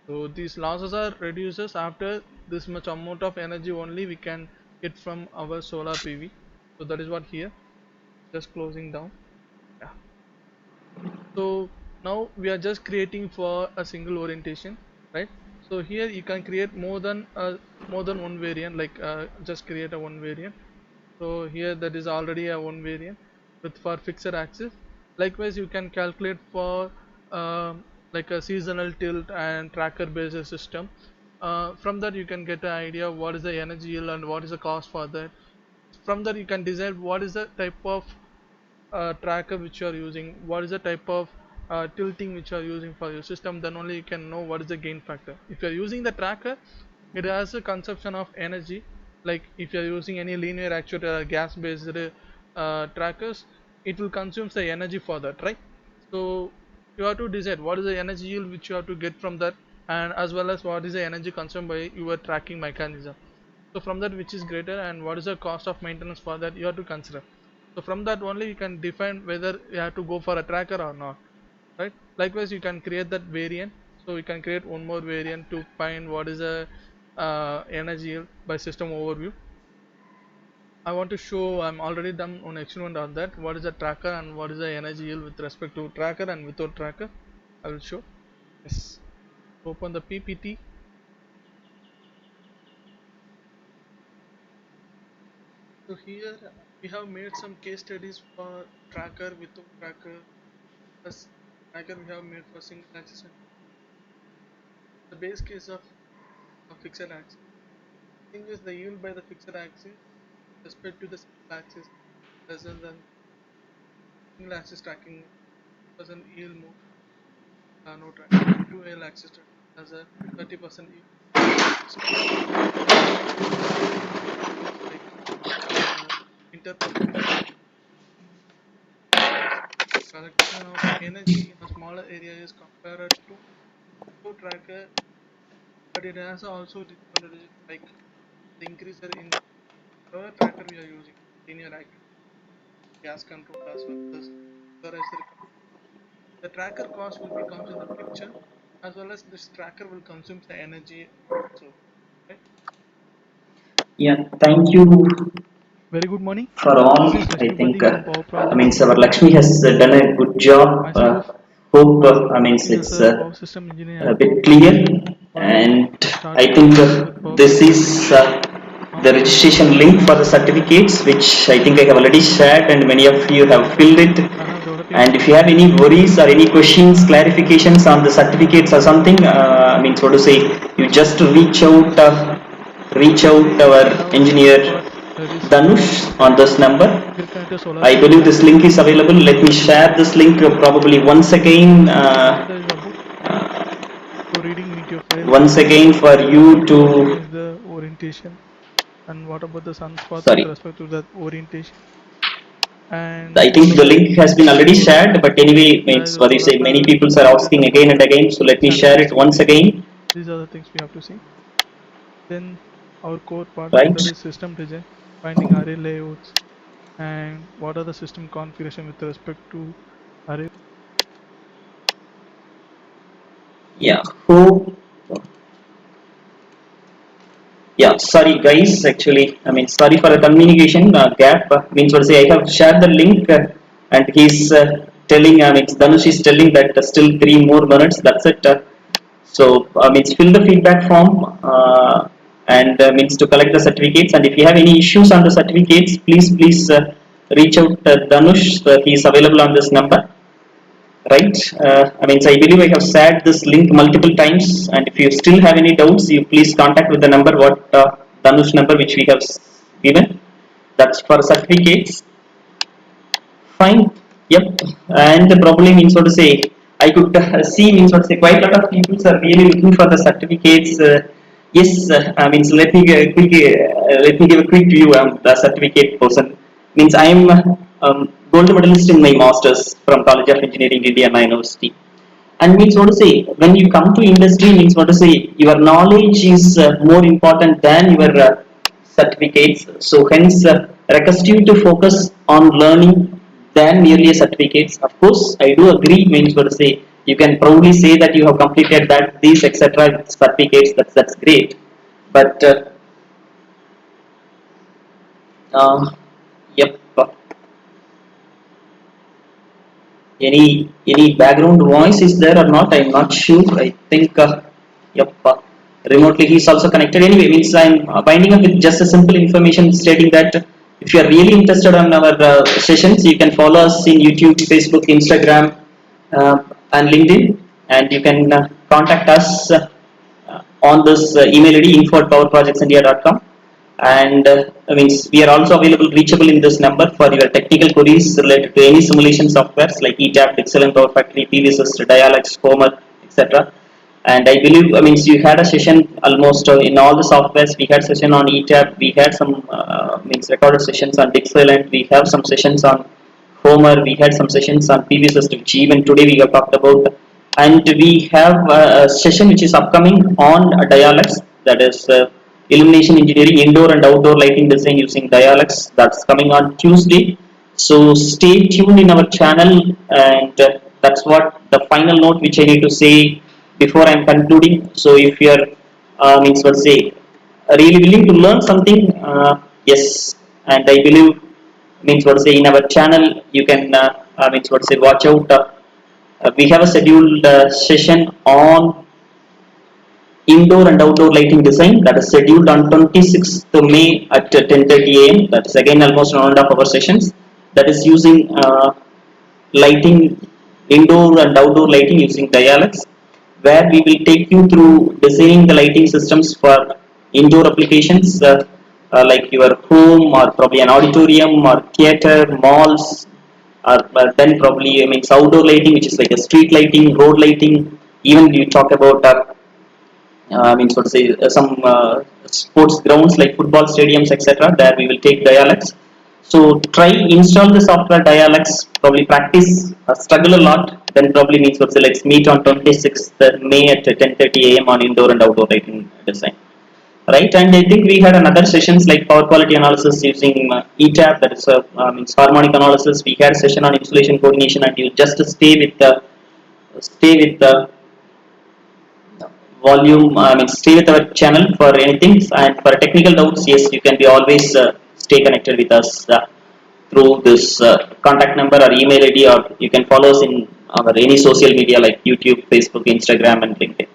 So these losses are reduces after this much amount of energy only we can get from our solar PV. So that is what here, just closing down. Yeah, so now we are just creating for a single orientation, right? So here you can create more than one variant, like just create a one variant. So here that is already a one variant with for fixed axis. Likewise you can calculate for like a seasonal tilt and tracker based system. From that you can get an idea what is the energy yield and what is the cost for that. From that you can decide what is the type of tracker which you are using, what is the type of tilting which you are using for your system. Then only you can know what is the gain factor. If you are using the tracker, it has a consumption of energy. Like if you are using any linear actuator or gas based trackers, it will consume the energy for that, right? So you have to decide what is the energy yield which you have to get from that, and as well as what is the energy consumed by your tracking mechanism. So from that which is greater, and what is the cost of maintenance for that, you have to consider. So from that only you can define whether you have to go for a tracker or not, right? Likewise, you can create that variant. So you can create one more variant to find what is a energy yield by system overview. I want to show, I'm already done on experiment on that, what is a tracker and what is the energy yield with respect to tracker and without tracker. I will show. Yes. Open the PPT. So here we have made some case studies for tracker, without tracker. As tracker we have made for single axis and the base case of a fixed axis. Thing is the yield by the fixed axis respect to the single axis rather than single axis tracking doesn't yield more, no tracking, and dual axis tracking has a 30% yield. Like interperformance, collection of energy in a smaller area is compared to tracker, but it has also disadvantages like the increaser in our tracker we are using linear active gas control as well as the tracker cost will be comes in the picture, as well as this tracker will consume the energy also, right? Yeah, thank you Very good morning. for all. This is I Lakshmi think Padi from Power Projects. our Lakshmi has done a good job. Myself, Hope working as it's a power system engineer a at Power bit clear, Projects. While and I'm I starting my think career with Power this Projects, is now the registration link for the certificates, which I think I have already shared, and many of you have filled it. I have developed a And if you have any worries or any questions, clarifications on the certificates or something, I mean, so to say, you just reach out our I have engineer got a recent Danush on this number. grid connected solar I believe system. this link is available. Let me share this link probably once again. What is about? So reading meteor file, Once again for you what to, is the orientation, and what about the sunspots with sorry, respect to that orientation, and I what think the about link has been already solar shared, panel? but anyway, There means is a what you solar say, many panel people are with asking respect again to and again, so let me share it once standardization. again, These are the things we have to see. Then our core part, that right? is system design, finding array layouts, and what are the system configuration with respect to array. Yeah, who, yeah, sorry guys, actually, I mean, sorry for the communication gap, means what to say, I have shared the link and he's telling, I mean, Dhanush is telling that still 3 more minutes, that's it. So means fill the feedback form and means to collect the certificates. And if you have any issues on the certificates, please reach out Dhanush. He is available on this number, right? I mean, so I believe I have shared this link multiple times. And if you still have any doubts, you please contact with the number what Dhanush number which we have given. That's for certificates. Fine. Yep. And probably means what to say. I could see means what to say. Quite a lot of people are really looking for the certificates. Yes. I mean, so let me give a quick view. The certificate person. Means I am gold medalist in my masters from College of Engineering, Indiana University. And means what to say, when you come to industry, means what to say, your knowledge is more important than your certificates. So hence request you to focus on learning than merely certificates. Of course I do agree, means what to say, you can proudly say that you have completed that these etc certificates, that's great. But yep, any background voice is there or not? I'm not sure. I think yep. Remotely he is also connected. Anyway, means I'm binding up with just a simple information stating that if you are really interested on our sessions, you can follow us in YouTube, Facebook, Instagram, uh, and LinkedIn, and you can contact us on this email ID info@powerprojectsindia.com. And means we are also available reachable in this number for your technical queries related to any simulation softwares like ETAP, DIgSILENT, Power Factory, PVSyst, DIALux, Homer, etc. And I believe, I mean, you had a session almost in all the softwares. We had session on ETAP, we had some means recorded sessions on DIgSILENT, we have some sessions on Homer, we had some sessions on PVSyst, which even today we have talked about. And we have a session which is upcoming on DIALux, that is illumination engineering, indoor and outdoor lighting design using DIALux. That's coming on Tuesday. So stay tuned in our channel, and that's what the final note which I need to say before I'm concluding. So if you're means what say really willing to learn something, yes, and I believe means what say in our channel you can means what say watch out. We have a scheduled session on indoor and outdoor lighting design that is scheduled on 26th May at 10:30 a.m. That is again almost 1.5 hour sessions. That is using lighting, indoor and outdoor lighting using DIALux, where we will take you through designing the lighting systems for indoor applications like your home or probably an auditorium or theater, malls, or then probably I mean outdoor lighting, which is like a street lighting, road lighting. Even you talk about means what to say some sports grounds like football stadiums, etc. There we will take DIALux. So try install the software DIALux, probably practice, struggle a lot, then probably means what to say let's meet on 26th May at 10:30 a.m. on indoor and outdoor lighting design. Right, and I think we had another sessions like power quality analysis using ETAP, that is means harmonic analysis. We had a session on insulation coordination, and you just stay with the volume, I mean stay with our channel for anything, and for technical doubts, yes, you can be always stay connected with us through this contact number or email ID, or you can follow us in our any social media like YouTube, Facebook, Instagram, and LinkedIn.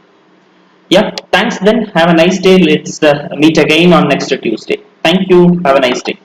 Yeah, thanks then, have a nice day. Let's meet again on next Tuesday. Thank you, have a nice day.